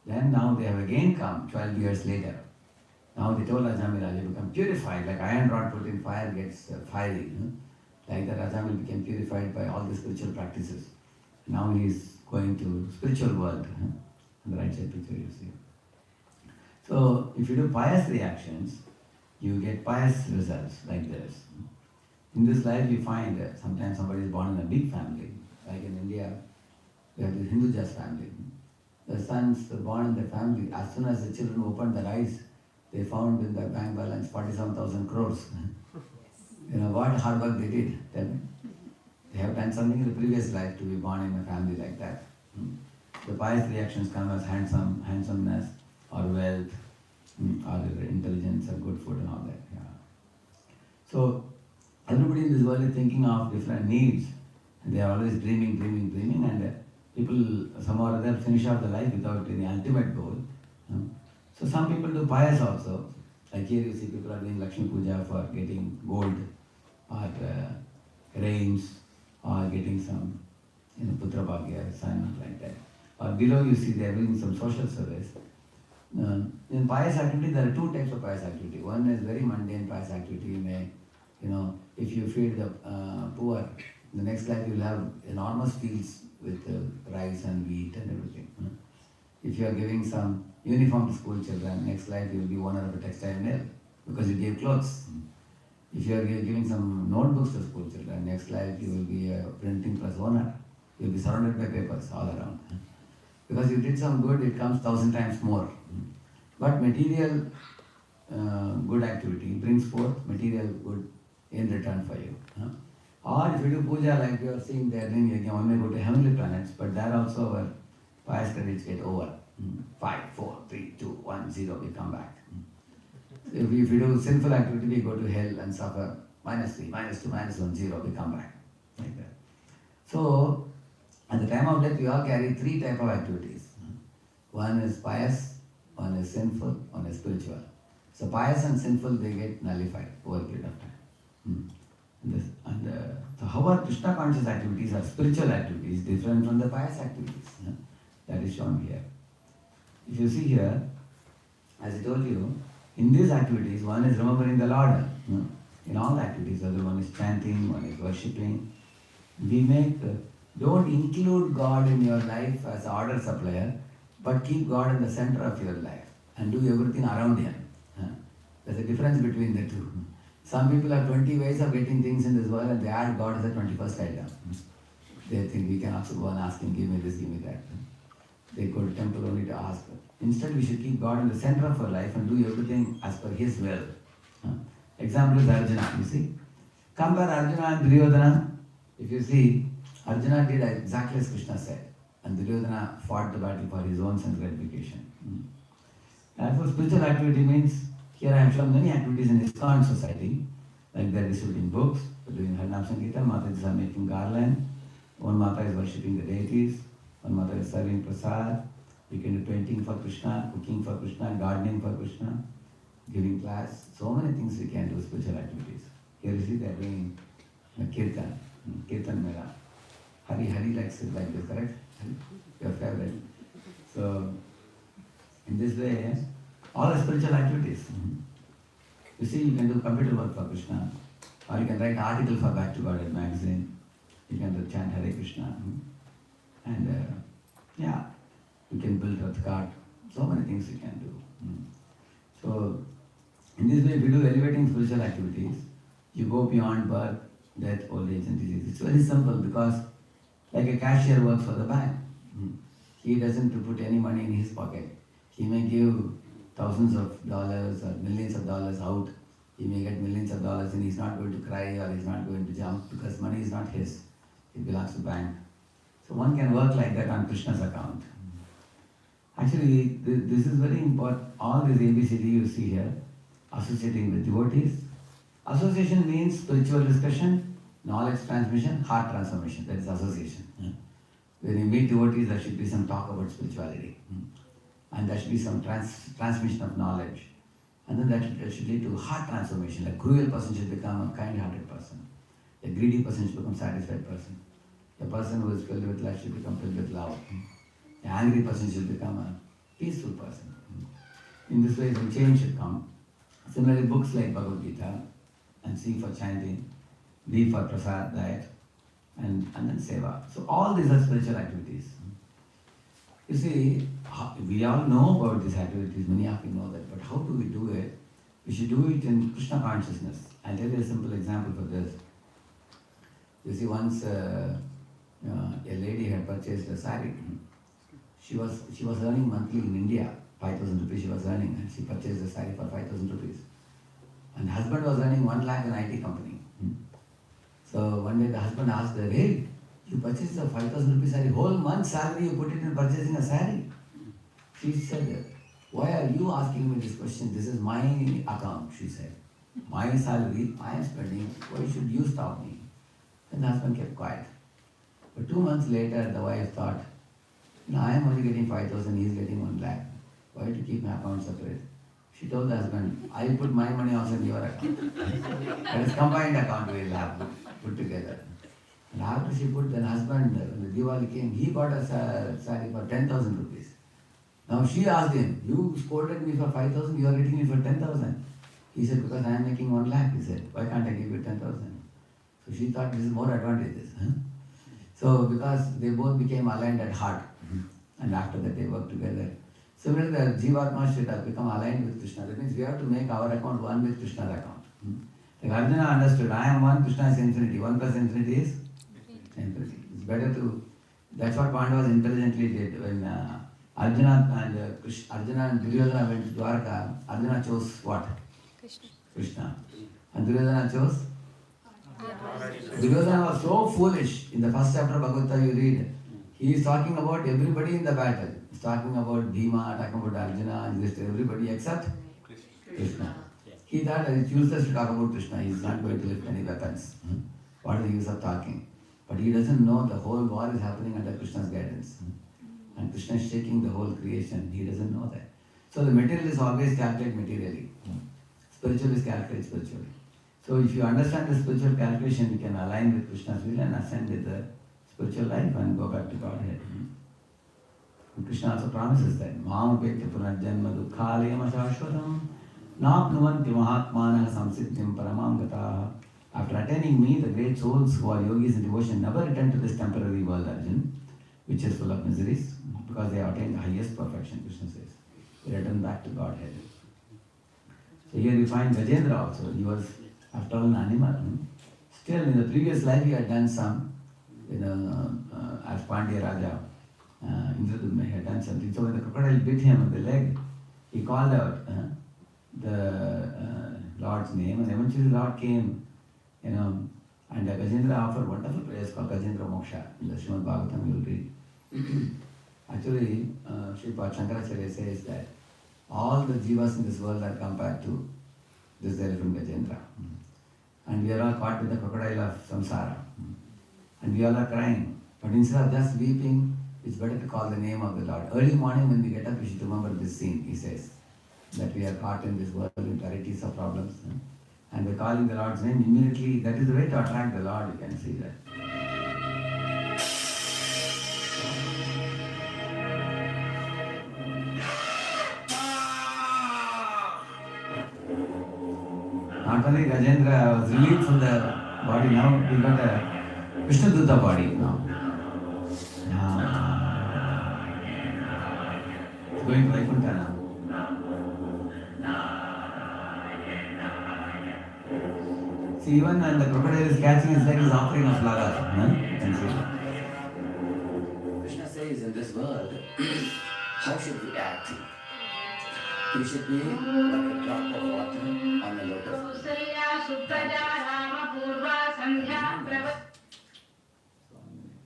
Then now they have again come 12 years later. Now they told Ajamila, you become purified, like iron rod put in fire gets fiery. Like that Ajamil became purified by all the spiritual practices. Now he is going to spiritual world. On the right side picture you see. So if you do pious reactions, you get pious results like this. In this life you find that sometimes somebody is born in a big family. Like in India, we have the Hindujas family. The sons were born in the family. As soon as the children opened their eyes, they found in their bank balance 47,000 crores. What hard work they did, tell me. They have done something in the previous life to be born in a family like that. The pious reactions come as handsomeness, or wealth, or intelligence, or good food and all that. Yeah. So everybody in this world is thinking of different needs. And they are always dreaming, and people somehow or other finish off the life without any ultimate goal. So some people do pious also. Like here you see people are doing Lakshmi Puja for getting gold, or rains, or getting some Putra Bhagya, son, like that. Or below you see they are doing some social service. In pious activity, there are two types of pious activity. One is very mundane pious activity. You may, if you feed the poor, in the next life you will have enormous fields with rice and wheat and everything. If you are giving some uniform to school children, next life you will be owner of a textile mill because you gave clothes. If you are giving some notebooks to school children, next life you will be a printing press owner. You will be surrounded by papers all around. Because you did some good, it comes 1,000 times more. But material good activity brings forth material good in return for you. Or if you do puja like you are seeing there, then you can only go to heavenly planets, but there also our pious credits get over. 5, 4, 3, 2, 1, 0, we come back. So if you do sinful activity, we go to hell and suffer -3, -2, -1, 0, we come back. Like that. So, at the time of death, we all carry 3 types of activities. One is pious, one is sinful, one is spiritual. So pious and sinful, they get nullified over a period of time. So how are Krishna conscious activities or spiritual activities different from the pious activities? That is shown here. If you see here, as I told you, in these activities, one is remembering the Lord. In all activities, whether one is chanting, one is worshipping, we make Don't include God in your life as an order supplier, but keep God in the center of your life and do everything around Him. There's a difference between the two. Some people have 20 ways of getting things in this world and they add God as the 21st item. They think we can also go and ask Him, give me this, give me that. They go to temple only to ask. Instead, we should keep God in the center of our life and do everything as per His will. Example is Arjuna, you see. Compare Arjuna and Duryodhana. If you see, Arjuna did exactly as Krishna said, and Duryodhana fought the battle for his own sense gratification. Therefore, spiritual activity means, here I have shown many activities in ISKCON society, like they are distributing books, doing Harinam Sankirtan, Mataji are making garland, one Mata is worshipping the deities, one Mata is serving prasad, we can do painting for Krishna, cooking for Krishna, gardening for Krishna, giving class, so many things we can do, spiritual activities. Here you see they are doing Kirtan, Kirtan Mela. Hari likes it like this, correct? Your favorite. So, in this way, all the spiritual activities. You see, you can do computer work for Krishna, or you can write article for Back to God magazine. You can do chant Hare Krishna, and you can build Rath cart. So many things you can do. So, in this way, if you do elevating spiritual activities, you go beyond birth, death, old age, and disease. It's very simple because, like a cashier works for the bank, he doesn't put any money in his pocket. He may give thousands of dollars or millions of dollars out. He may get millions of dollars and he's not going to cry or he's not going to jump because money is not his. It belongs to bank. So one can work like that on Krishna's account. Actually, this is very important. All this ABCD you see here, associating with devotees. Association means spiritual discussion, knowledge transmission, heart transformation. That is association. When you meet devotees, there should be some talk about spirituality. And there should be some transmission of knowledge. And then that should lead to heart transformation. A cruel person should become a kind-hearted person. A greedy person should become a satisfied person. A person who is filled with love should become filled with love. An angry person should become a peaceful person. In this way, some change should come. Similarly, books like Bhagavad Gita, and C for chanting, D for prasad diet, and then seva. So all these are spiritual activities. You see, we all know about these activities, many of you know that, but how do we do it? We should do it in Krishna consciousness. I'll tell you a simple example for this. You see, once a lady had purchased a sari. She was earning monthly in India, 5,000 rupees she was earning, and she purchased a sari for 5,000 rupees. And the husband was earning 1 lakh in IT company. So one day the husband asked her, hey, you purchased a 5,000 rupees sari, whole month's salary you put it in purchasing a sari. She said, why are you asking me this question? This is my account, she said. My salary, I am spending, why should you stop me? And the husband kept quiet. But 2 months later, the wife thought, I am only getting 5,000, he is getting 1 lakh. Why to keep my account separate? She told the husband, I will put my money also in your account. That is combined account we will have put together. And after she put, the husband, when the Diwali came, he bought a sari for 10,000 rupees. Now she asked him, you quoted me for 5,000, you are getting me for 10,000. He said, because I am making 1 lakh. He said, why can't I give you 10,000? So she thought this is more advantageous. So because they both became aligned at heart, and after that they worked together. Similarly, the Jivatma should have become aligned with Krishna. That means we have to make our account one with Krishna's account. Like Arjuna understood, I am one, Krishna is infinity. 1 plus infinity is infinity. It's better to, that's what Pandavas intelligently did. When Arjuna and Duryodhana went to Dwarka, Arjuna chose what? Krishna. And Duryodhana chose? Duryodhana was so foolish. In the first chapter of Bhagavad Gita you read, he is talking about everybody in the battle. He is talking about Bhima, talking about Arjuna, everybody except Krishna. He thought it's useless to talk about Krishna. He is not going to lift any weapons. What is the use of talking? But he doesn't know the whole war is happening under Krishna's guidance. And Krishna is shaking the whole creation. He doesn't know that. So the material is always calculated materially. Spiritual is calculated spiritually. So if you understand the spiritual calculation, you can align with Krishna's will and ascend with the spiritual life and go back to Godhead. And Krishna also promises that Mam apekya punarjanma dukkhalayam ashashvatam napnuvanti mahatmanah samsiddhim paramam gataha After attaining me, the great souls who are yogis in devotion never return to this temporary world, Arjun, which is full of miseries, because they have attained the highest perfection, Krishna says. They return back to Godhead. So here you find Gajendra also. He was, after all, an animal. Still, in the previous life, he had done some, as Pandya Raja, Indradumna had done something. So when the crocodile bit him on the leg, he called out the Lord's name, and eventually the Lord came, and Gajendra offered wonderful prayers called Gajendra Moksha. In the Srimad Bhagavatam you will read. Actually, Sripad Shankaracharya says that all the jivas in this world are compared to this elephant Gajendra. And we are all caught with the crocodile of samsara. And we all are crying. But instead of just weeping, it's better to call the name of the Lord. Early morning when we get up, we should remember this scene, he says. That we are caught in this world with varieties of problems. And by calling the Lord's name, immediately, that is the way to attract the Lord, you can see that. Not only Gajendra was relieved from the body, now we got a Vishnu Dutta body now. It's going to Vaikuntha now. See, even when the crocodile is catching his leg, is offering a flower. You can see that. Krishna says in this world, how should we act? We should be like a drop of water on a lotus.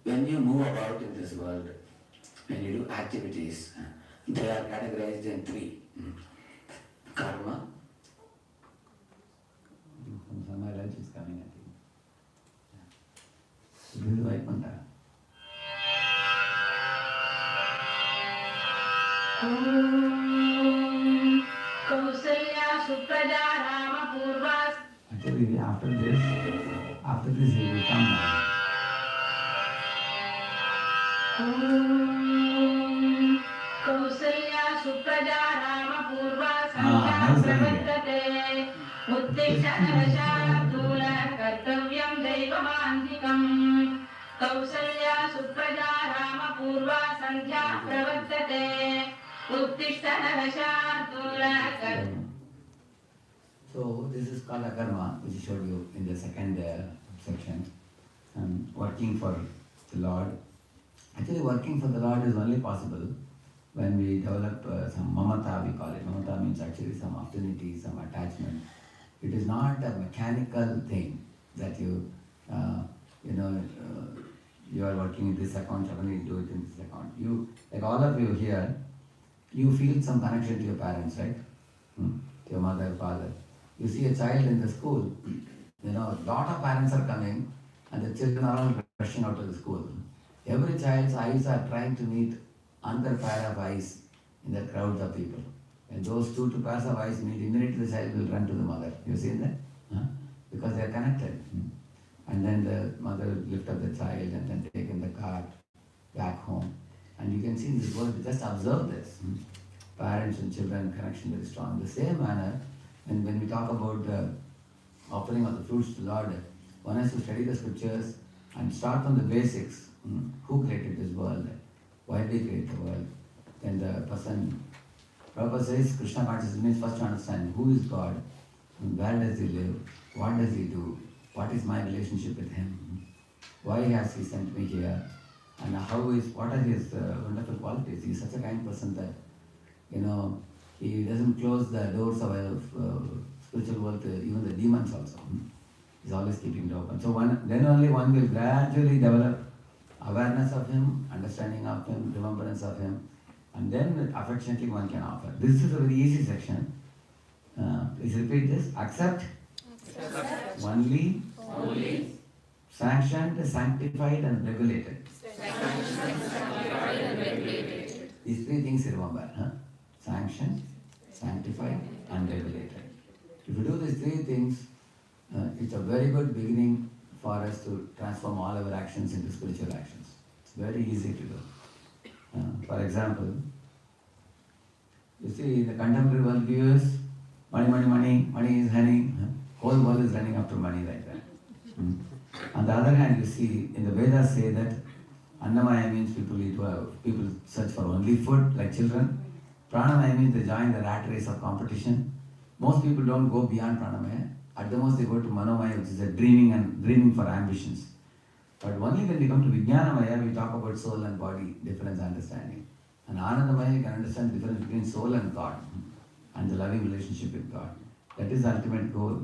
When you move about in this world, when you do activities, they are categorized in three. Karma. My lunch is coming, I think. So this is Vaikuntha. Actually, after this he will come now. So this is called karma, which I showed you in the second section. Working for the Lord. Actually, working for the Lord is only possible when we develop some mamata, we call it. Mamata means actually some affinity, some attachment. It is not a mechanical thing that you are working in this account, suddenly you do it in this account. You, like all of you here, you feel some connection to your parents, right? To your mother, father. You see a child in the school, a lot of parents are coming and the children are all rushing out of the school. Every child's eyes are trying to meet another pair of eyes in the crowds of people. When those two pairs of eyes meet, immediately the child will run to the mother. You seen that? Because they are connected. And then the mother will lift up the child and then take in the cart back home. And you can see in this world, just observe this. Parents and children connection very strong. In the same manner, and when we talk about the offering of the fruits to the Lord, one has to study the scriptures and start from the basics. Who created this world? Why did he create the world? Then the person, Prabhupada says, Krishna consciousness means first to understand who is God, where does he live, what does he do, what is my relationship with him, why has he sent me here, and what are his wonderful qualities. He is such a kind person that, he doesn't close the doors of spiritual world to even the demons also. He's always keeping it open. So then only one will gradually develop awareness of him, understanding of him, remembrance of him, and then affectionately one can offer. This is a very easy section. Please repeat this. Accept. Only. Sanctioned, sanctified and regulated. These three things you remember. Sanctioned, sanctified and regulated. If you do these three things, it's a very good beginning for us to transform all our actions into spiritual actions. It's very easy to do. For example, you see the contemporary world views, money is honey. Whole world is running after money like that. the other hand, you see, in the Vedas say that Annamaya means people search for only food, like children. Pranamaya means they join the rat race of competition. Most people don't go beyond Pranamaya. At the most, they go to Manomaya, which is a dreaming for ambitions. But only when we come to Vijnanamaya, we talk about soul and body, difference understanding. And Anandamaya, you can understand the difference between soul and God, and the loving relationship with God. That is the ultimate goal.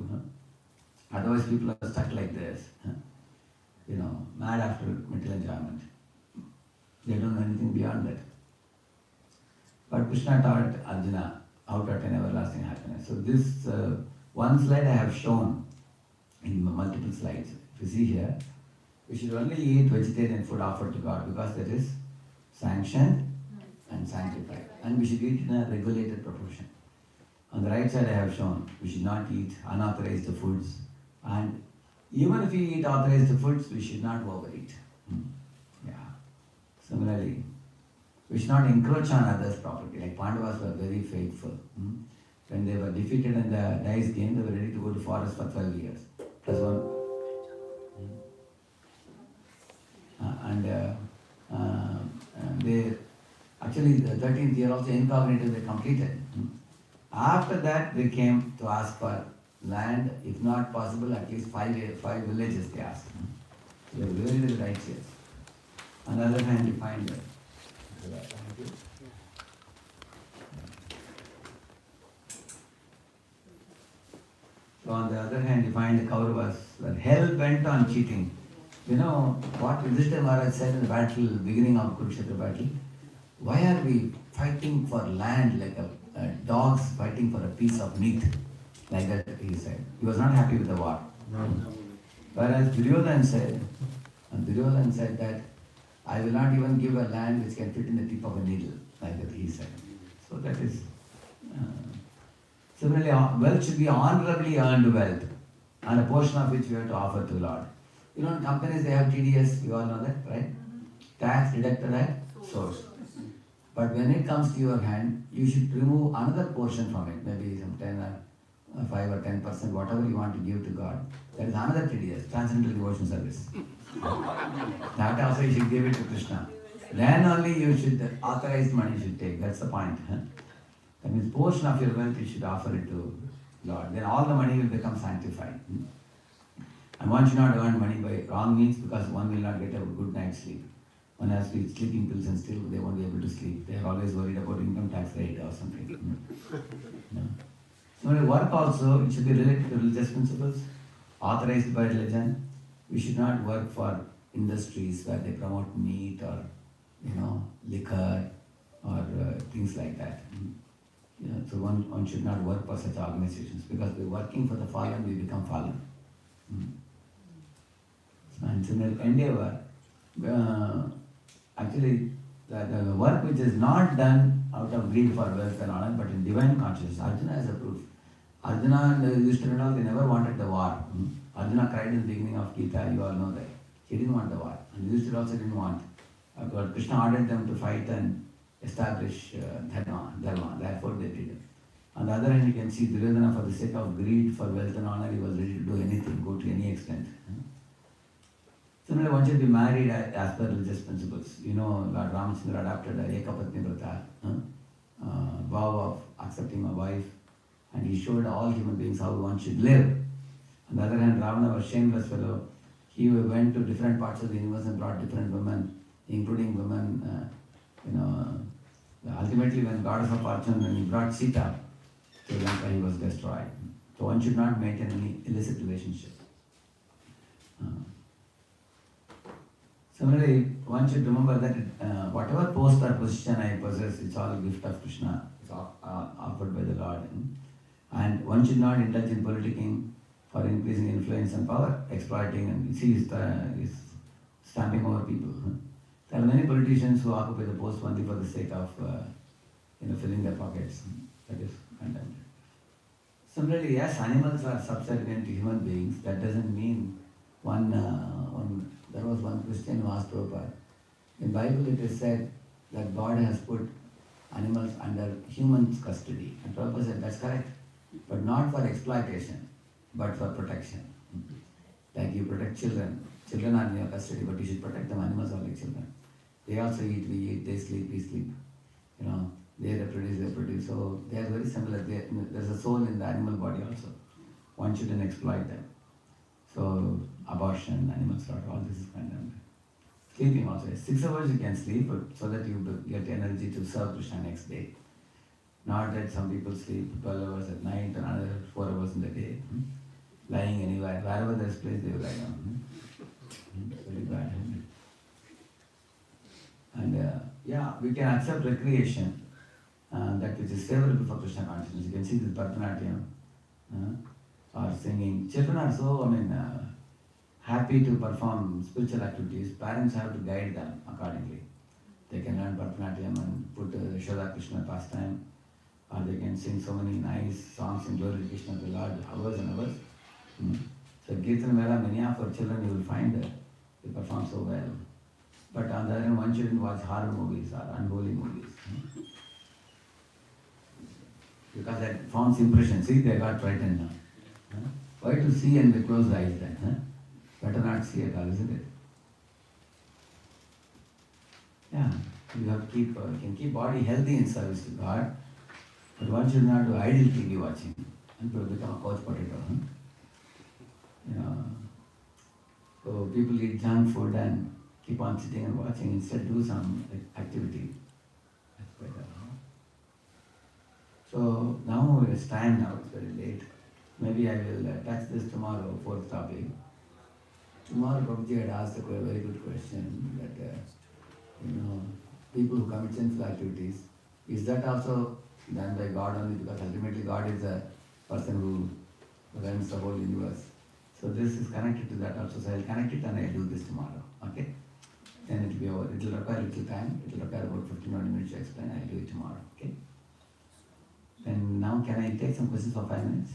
Otherwise, people are stuck like this, mad after material enjoyment. They don't know anything beyond that. But Krishna taught Arjuna how to attain everlasting happiness. So this one slide I have shown in multiple slides. If you see here, we should only eat vegetarian food offered to God because that is sanctioned and sanctified. And we should eat in a regulated proportion. On the right side I have shown we should not eat unauthorized foods. And even if we eat authorized foods, we should not overeat. Yeah. Similarly, we should not encroach on others' property. Like Pandavas were very faithful. When they were defeated in the dice game, they were ready to go to forest for 12 years. Plus one. They actually the 13th year also incognito they completed. After that they came to ask for land, if not possible, at least five villages they asked. So they were very, very righteous. On the other hand, you find that. So on the other hand, you find the Kauravas were hell bent on cheating. You know what Radheshyam Maharaj said in the battle, beginning of Kurukshetra battle? Why are we fighting for land like dogs fighting for a piece of meat? Like that he said. He was not happy with the war. Whereas Duryodhan said that I will not even give a land which can fit in the tip of a needle. Like that he said. So that is... Similarly, wealth should be honorably earned wealth, and a portion of which we have to offer to Lord. You know, in companies they have TDS, you all know that, right? Tax deducted at source. But when it comes to your hand, you should remove another portion from it, maybe some 10 or 5 or 10%, whatever you want to give to God. There is another TDS, Transcendental Devotion Service. That also you should give it to Krishna. Then only you should, authorized money you should take, that's the point. That means portion of your wealth you should offer it to Lord. Then all the money will become sanctified. And one should not earn money by wrong means because one will not get a good night's sleep. One has to eat sleeping pills and still they won't be able to sleep. They are always worried about income tax rate or something. So work also, it should be related to religious principles, authorized by religion. We should not work for industries where they promote meat or, liquor or things like that. So one should not work for such organizations because by working for the fallen, we become fallen. And similar endeavor, actually the work which is not done out of greed for wealth and honor, but in divine consciousness. Arjuna is a proof. Arjuna and Yudhishthira, they never wanted the war. Arjuna cried in the beginning of Gita, you all know that. He didn't want the war. And Yudhishthira also didn't want. But Krishna ordered them to fight and establish dharma. Therefore they did it. On the other hand, you can see Duryodhana, for the sake of greed, for wealth and honor, he was ready to do anything, go to any extent. Similarly, one should be married as per religious principles. Lord Ramachandra adopted a Ekapatni Vrata, vow of accepting a wife, and he showed all human beings how one should live. On the other hand, Ravana was a shameless fellow. He went to different parts of the universe and brought different women, including women, ultimately when goddess of fortune, when he brought Sita to Lanka, he was destroyed. So one should not maintain any illicit relationship. Similarly, one should remember that whatever post or position I possess, it's all a gift of Krishna. It's offered by the Lord. And one should not indulge in politicking for increasing influence and power, exploiting, and he's stamping over people. There are many politicians who occupy the post only for the sake of filling their pockets. That is condemned. Similarly, yes, animals are subservient to human beings. That doesn't mean there was one Christian who asked Prabhupada. In the Bible it is said that God has put animals under humans' custody. And Prabhupada said that's correct, but not for exploitation, but for protection. Like you protect children. Children are in your custody, but you should protect them. Animals are like children. They also eat, we eat, they sleep, we sleep. You know, they reproduce, they produce. So they are very similar. There's a soul in the animal body also. One shouldn't exploit them. So abortion, animal slaughter, all this is condemned. Sleeping also. 6 hours you can sleep, but so that you get energy to serve Krishna next day. Not that some people sleep 12 hours at night and another 4 hours in the day. Lying anywhere, wherever there's place they will lie down. Very bad. And yeah, we can accept recreation, that which is favorable for Krishna consciousness. You can see this Bharatanatyam or singing. Children are so, happy to perform spiritual activities. Parents have to guide them accordingly. They can learn Bharatanatyam and put Yashoda Krishna pastime, or they can sing so many nice songs in glory to Krishna to Lord, hours and hours. So Kirtan Mela, many of our children you will find they perform so well. But on the other hand, one shouldn't watch horror movies or unholy movies. Because that forms impression. See, they got frightened now. Why to see and with closed eyes then? Better not see at all, isn't it? Yeah, you have to keep, you can keep body healthy in service to God, but one should not do idle TV watching and become a couch potato. So people eat junk food and keep on sitting and watching. Instead, do some activity. That's better. So now it's time now, it's very late. Maybe I will touch this tomorrow, fourth topic. Tomorrow Prabhuji had asked a very good question that, people who commit sinful activities, is that also done by God only? Because ultimately God is the person who runs the whole universe. So this is connected to that also. So I'll connect it and I'll do this tomorrow. Okay? Then it will be over. It will require a little time. It will require about 15-20 minutes to explain. I'll do it tomorrow. Okay? Then now can I take some questions for 5 minutes?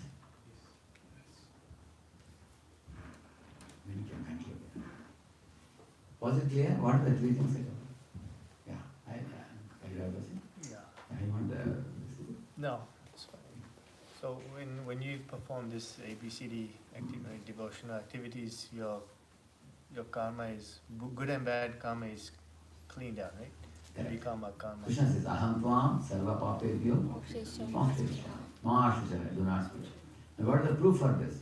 Then you can conclude. Was it clear? What are the 3 things I covered? Yeah. I have a question? Yeah. I want the... No, it's fine. So when you perform this ABCD devotional activities, your karma is good and bad karma is cleaned out, right? You Correct. become a karma. Krishna says, Aham Tvam Sarva Papebhyo Mokshayasya. Mahashusha, do not speak. And what is the proof for this?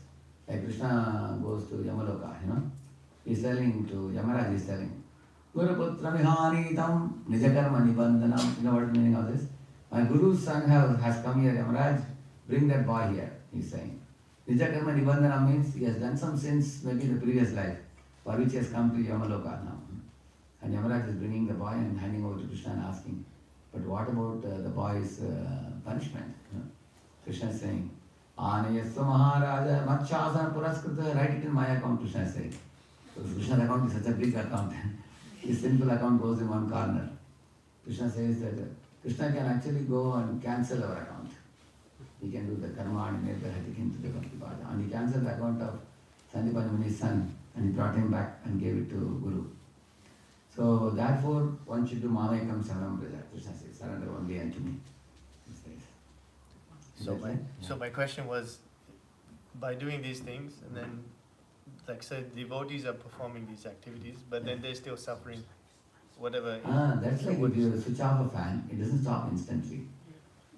Like Krishna goes to Yamaloka, he's telling to Yamaraj, he's telling, Guruputra Mihanitam Nijakarma Nibandanam. You know what is the meaning of this? My Guru's son has come here, Yamaraj, bring that boy here, he's saying. Nijakarma Nibandanam means he has done some sins maybe in the previous life, for which he has come to Yamaloka now. And Yamaraj is bringing the boy and handing over to Krishna and asking, but what about the boy's punishment? Krishna is saying, Anayasva Maharaja Matchasana Puraskrita, write it in my account, Krishna is saying. So Krishna's account is such a big account. His sinful account goes in one corner. Krishna says that Krishna can actually go and cancel our account. He can do the karma and make the hatikin to the Bhakti Pada. And he canceled the account of Sandipan Muni's son and he brought him back and gave it to Guru. So therefore, one should do Mamekam Saranam Braja. Krishna says, surrender only unto me. So my question was, by doing these things, and then, like said, devotees are performing these activities, but then they're still suffering, whatever. That's like if you switch off a fan, it doesn't stop instantly.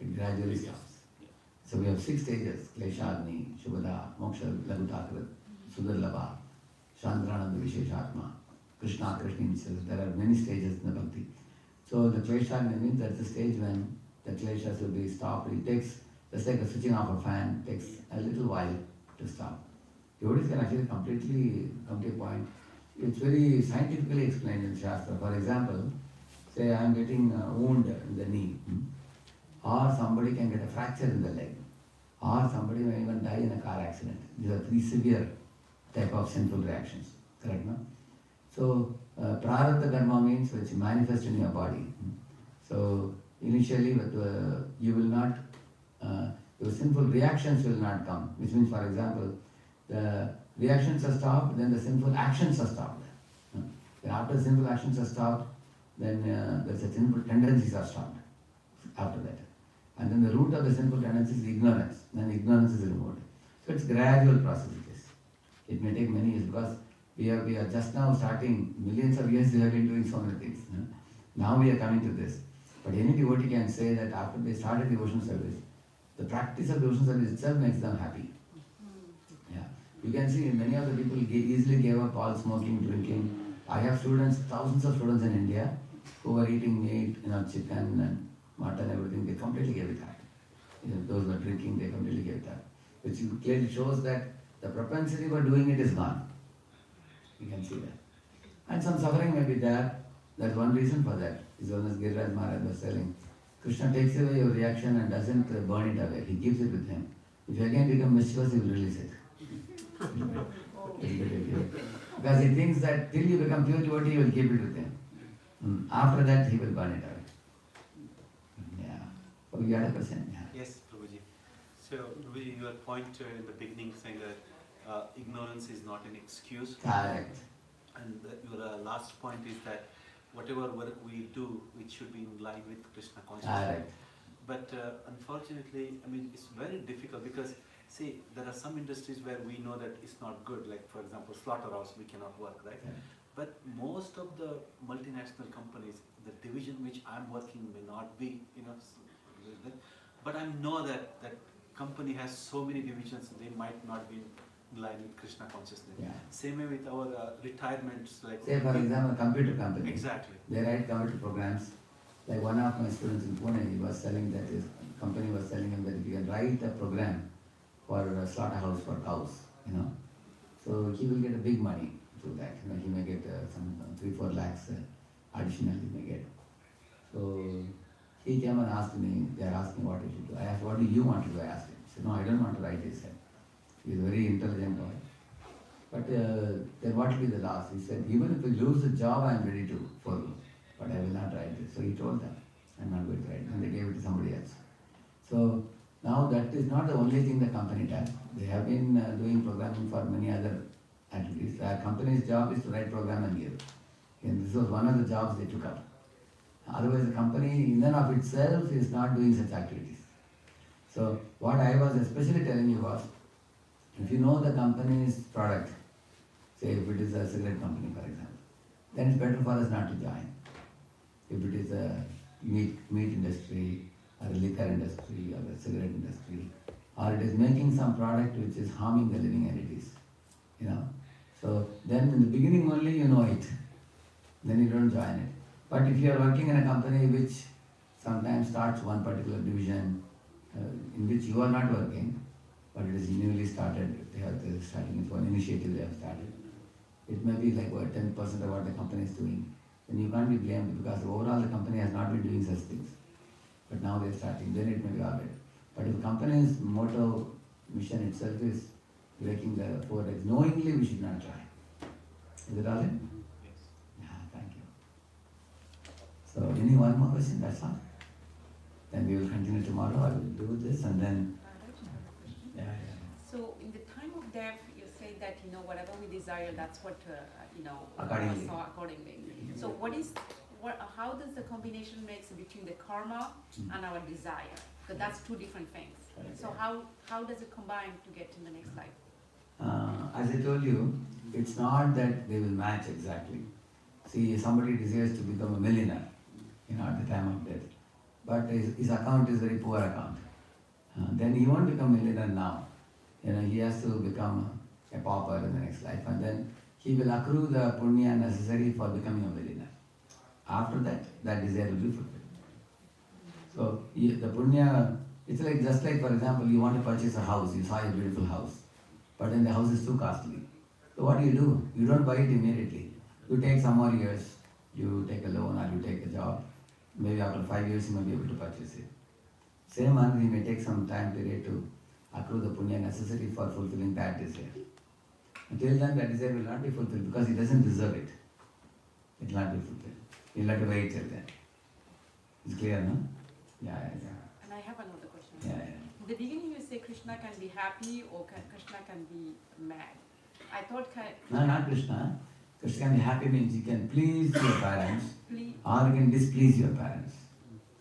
It gradually stops. So we have 6 stages: Kleshagni, Shubhada, Moksha, Lagutakrit, Sudurlabha, Chandrananda Visheshatma, Krishna, Krishna. There are many stages in the bhakti. So the Kleshagni means that's the stage when the kleshas will be stopped. It takes, just like a switching off a fan, takes a little while to stop. Devotees can actually completely come to a point. It's very scientifically explained in Shastra. For example, say I am getting a wound in the knee, or somebody can get a fracture in the leg, or somebody may even die in a car accident. These are 3 severe type of sinful reactions. Correct, no? So, prarabdha karma means which manifest in your body. So, initially, you will not, your sinful reactions will not come. Which means, for example, the reactions are stopped, then the sinful actions are stopped. Then after sinful actions are stopped, then the sinful tendencies are stopped after that. And then the root of the sinful tendency is ignorance. Then ignorance is removed. So it's a gradual process it is. It may take many years because we are just now starting. Millions of years we have been doing so many things. Now we are coming to this. But any devotee can say that after they started devotional service, the practice of devotional service itself makes them happy. Yeah. You can see many of the people easily gave up all smoking, drinking. I have students, thousands of students in India who were eating meat, chicken and mutton, everything. They completely gave it up. Those who are drinking, they completely gave it up. Which clearly shows that the propensity for doing it is gone. You can see that. And some suffering may be there. That's one reason for that. Is one as Giriraj Maharaj was telling. Krishna takes away your reaction and doesn't burn it away. He keeps it with him. If you again become mischievous, he will release it. Because he thinks that till you become pure devotee, he will keep it with him. After that, he will burn it away. Yeah. Oh, you had a question? Yeah. Yes, Prabhuji. So, Prabhuji, your point in the beginning saying that ignorance is not an excuse. Correct. And your last point is that whatever work we do, it should be in line with Krishna consciousness. Correct. But unfortunately, I mean, it's very difficult because, see, there are some industries where we know that it's not good, like for example, slaughterhouse, we cannot work, right? Yeah. But most of the multinational companies, the division which I'm working may not be, but I know that that company has so many divisions, they might not be in line with Krishna consciousness. Yeah. Same way with our retirements, like Say for example, computer company. Exactly. They write computer programs. Like one of my students in Pune, he was telling that his company was telling him that if you can write a program for a slaughterhouse for cows, so he will get a big money through that. He may get some 3-4 lakhs additional he may get. So he came and asked me, they are asking what he should do. I asked, what do you want to do? I asked him. He said, no, I don't want to write this. He is a very intelligent boy. But then what will be the loss? He said, even if we lose the job, I am ready to follow. But I will not write this. So he told them, I am not going to write it. And they gave it to somebody else. So now that is not the only thing the company does. They have been doing programming for many other activities. Our company's job is to write program and give. And this was one of the jobs they took up. Otherwise the company in and of itself is not doing such activities. So what I was especially telling you was, if you know the company's product, say if it is a cigarette company for example, then it's better for us not to join. If it is a meat industry, or a liquor industry, or a cigarette industry, or it is making some product which is harming the living entities, So then in the beginning only you know it, then you don't join it. But if you are working in a company which sometimes starts one particular division in which you are not working, but it is newly started, they are starting with one initiative they have started. It may be like 10% of what the company is doing. Then you can't be blamed because overall the company has not been doing such things. But now they are starting, then it may be alright. But if the company's motto, mission itself is breaking the 4 legs, knowingly we should not try. Is it alright? Yes. Yeah, thank you. So, any one more question, that's all. Then we will continue tomorrow, I will do this and then... Yeah. So, in the time of death, you say that, whatever we desire, that's what, Accordingly. So accordingly. So, how does the combination makes between the karma and our desire? Because that's two different things. So, how does it combine to get to the next life? As I told you, it's not that they will match exactly. See, somebody desires to become a millionaire, at the time of death. But his account is very poor account. Then he won't become a millionaire now. He has to become a pauper in the next life, and then he will accrue the punya necessary for becoming a millionaire. After that, that desire will be fulfilled. So the punya, it's like just like, for example, you want to purchase a house, you saw a beautiful house, but then the house is too costly. So what do? You don't buy it immediately. You take some more years, you take a loan or you take a job. Maybe after 5 years you may be able to purchase it. Same money you may take some time period to accrue the punya necessary for fulfilling that desire. Until then that desire will not be fulfilled because he doesn't deserve it. It will not be fulfilled. You'll have to wait till then. It's clear, no? Yeah. And I have another question. Yeah. In the beginning you say Krishna can be happy or Krishna can be mad. I thought No, not Krishna. Krishna can be happy means you can please your parents please. or you can displease your parents.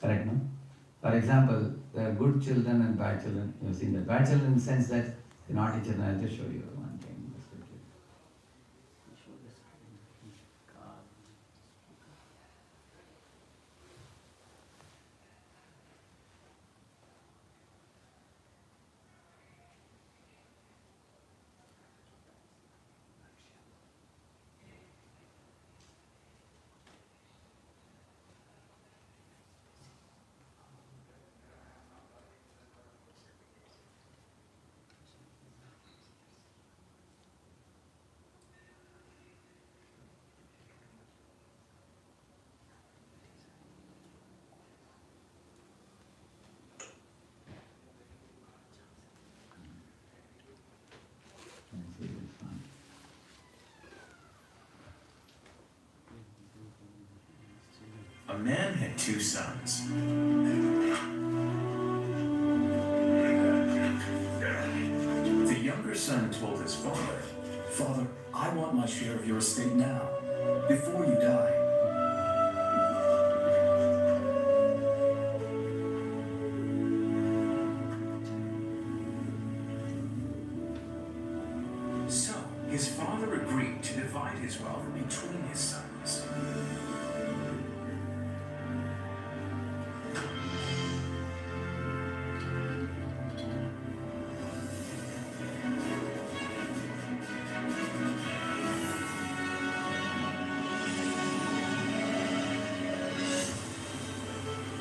Correct, no? For example, there are good children and bad children. You have seen that. Bad children in the sense that the naughty children, I'll just show you one thing. man had two sons. The younger son told his father, Father, I want my share of your estate now, before you die. so his father agreed to divide his wealth between his sons.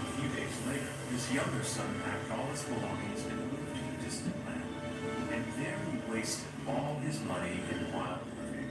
A few days later, his younger son packed all his belongings and moved to a distant land. And there he wasted all his money in wild living.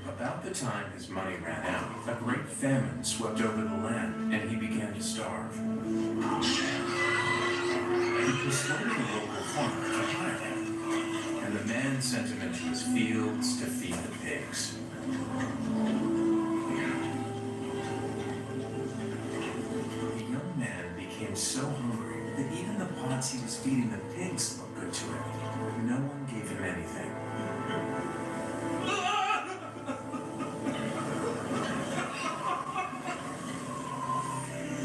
About the time his money ran out, a great famine swept over the land, and he began to starve. He persuaded a local farmer to hire him, and the man sent him into his fields to feed the pigs. The young man became so hungry that even the pots he was feeding the pigs looked good to him. No one gave him anything.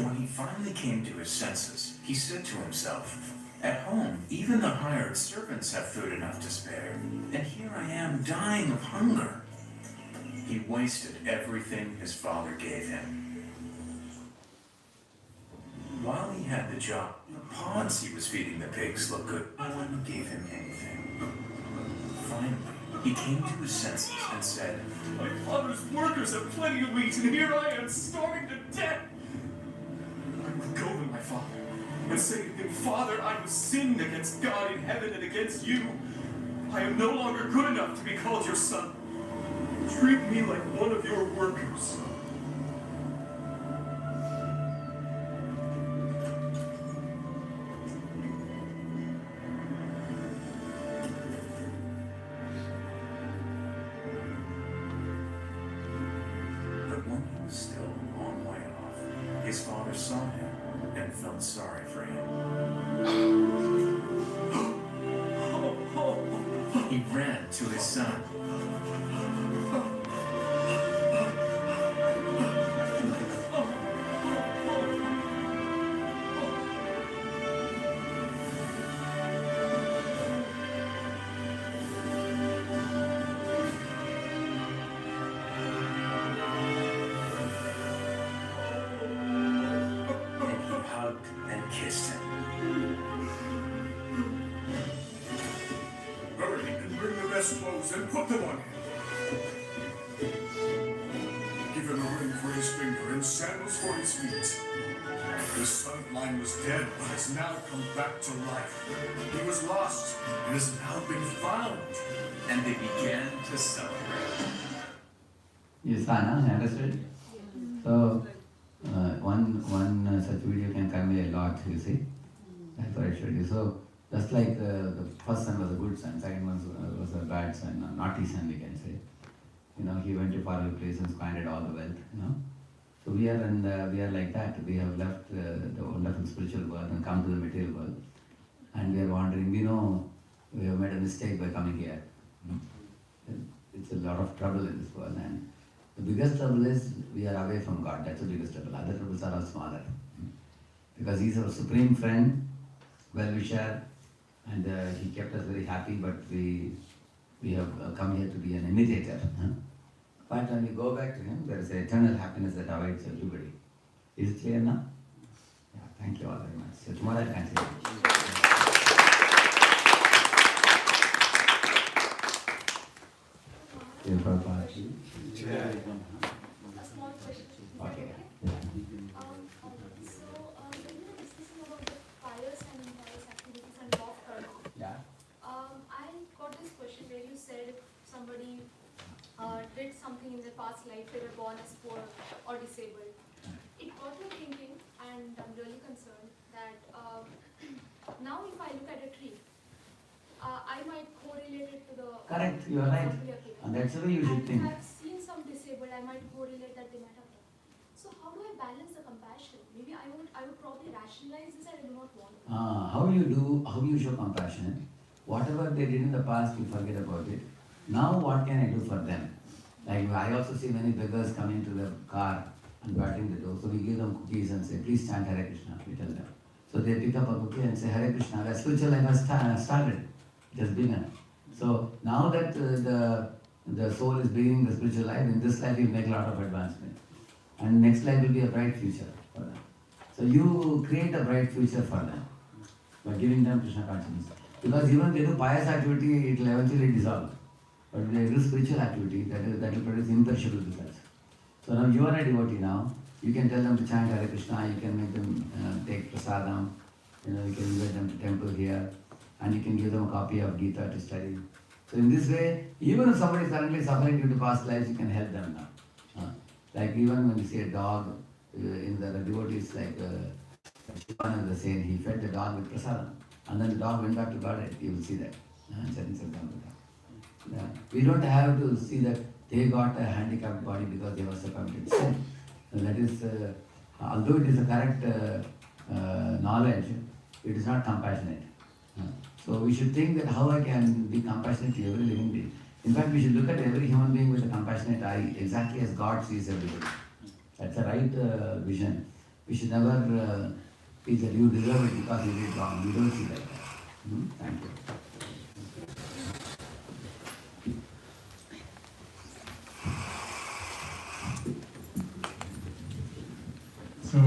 When he finally came to his senses, he said to himself, "At home, even the hired servants have food enough to spare, and here I am dying of hunger." He wasted everything his father gave him. While he had the job, the pods he was feeding the pigs looked good. No one gave him anything. Finally, he came to his senses and said, My father's workers have plenty of wheat, and here I am starving to death. I will go to my father and say to him, Father, I have sinned against God in heaven and against you. I am no longer good enough to be called your son. Treat me like one of your workers. but when he was still a long way off, his father saw him and felt sorry for him. He ran to his son. And kissed him. Hurry and bring the best clothes and put them on him. Give him a ring for his finger and sandals for his feet. The son of mine was dead, but has now come back to life. He was lost and has now been found. And they began to celebrate. You saw, no? You understood? So, one such video can convey a lot, you see. That's what I showed you. So, just like the first son was a good son, second one was a bad son, a naughty son, we can say. he went to faraway place and squandered all the wealth. So we are like that. We have left the wonderful spiritual world and come to the material world, and we are wandering. We know we have made a mistake by coming here. It's a lot of trouble in this world, and the biggest trouble is we are away from God. That's the biggest trouble. Other troubles are all smaller, because He's our supreme friend, well-wisher, and He kept us very happy. But we have come here to be an imitator. But when we go back to Him, there is an eternal happiness that awaits everybody. Is it clear now? Yeah, thank you all very much. So tomorrow I'll continue. Yeah, Prabhupada. A small question. Okay. When you were discussing about the pious and impious activities and law of karma, Yeah. I got this question where you said if somebody did something in their past life, they were born as poor or disabled. It got me thinking, and I'm really concerned that now if I look at a tree, I might correlate it to the Correct, you are right. example you have given. And that's the way you should And think. if I've seen some disabled, I might correlate that they might have done. So how do I balance the compassion? Maybe I would probably rationalize this and I do not want to. How you show compassion, whatever they did in the past, you forget about it. Now what can I do for them? Like I also see many beggars coming to the car and batting the door. So we give them cookies and say, please chant Hare Krishna, we tell them. So they pick up a cookie and say, Hare Krishna, the spiritual life has started. It has begun. So now that the soul is beginning the spiritual life, in this life you make a lot of advancement. And next life will be a bright future for them. So you create a bright future for them by giving them Krishna consciousness. Because even if they do pious activity, it will eventually dissolve. But when they do spiritual activity, that will produce imperishable results. So now you are a devotee now, you can tell them to chant Hare Krishna, you can make them take prasadam, you can invite them to temple here, and you can give them a copy of Gita to study. So in this way, even if somebody is currently suffering due to past lives, you can help them now. Like even when you see a dog, in the devotees like Shivananda was saying, he fed the dog with prasadam, and then the dog went back to God, you will see that. We don't have to see that they got a handicapped body because they were committed sin. That is, although it is a correct knowledge, it is not compassionate. So we should think that how I can be compassionate to every living being. In fact, we should look at every human being with a compassionate eye, exactly as God sees everybody. That's the right vision. We should never feel that you deserve it because you did wrong. We don't see like that. Thank you. So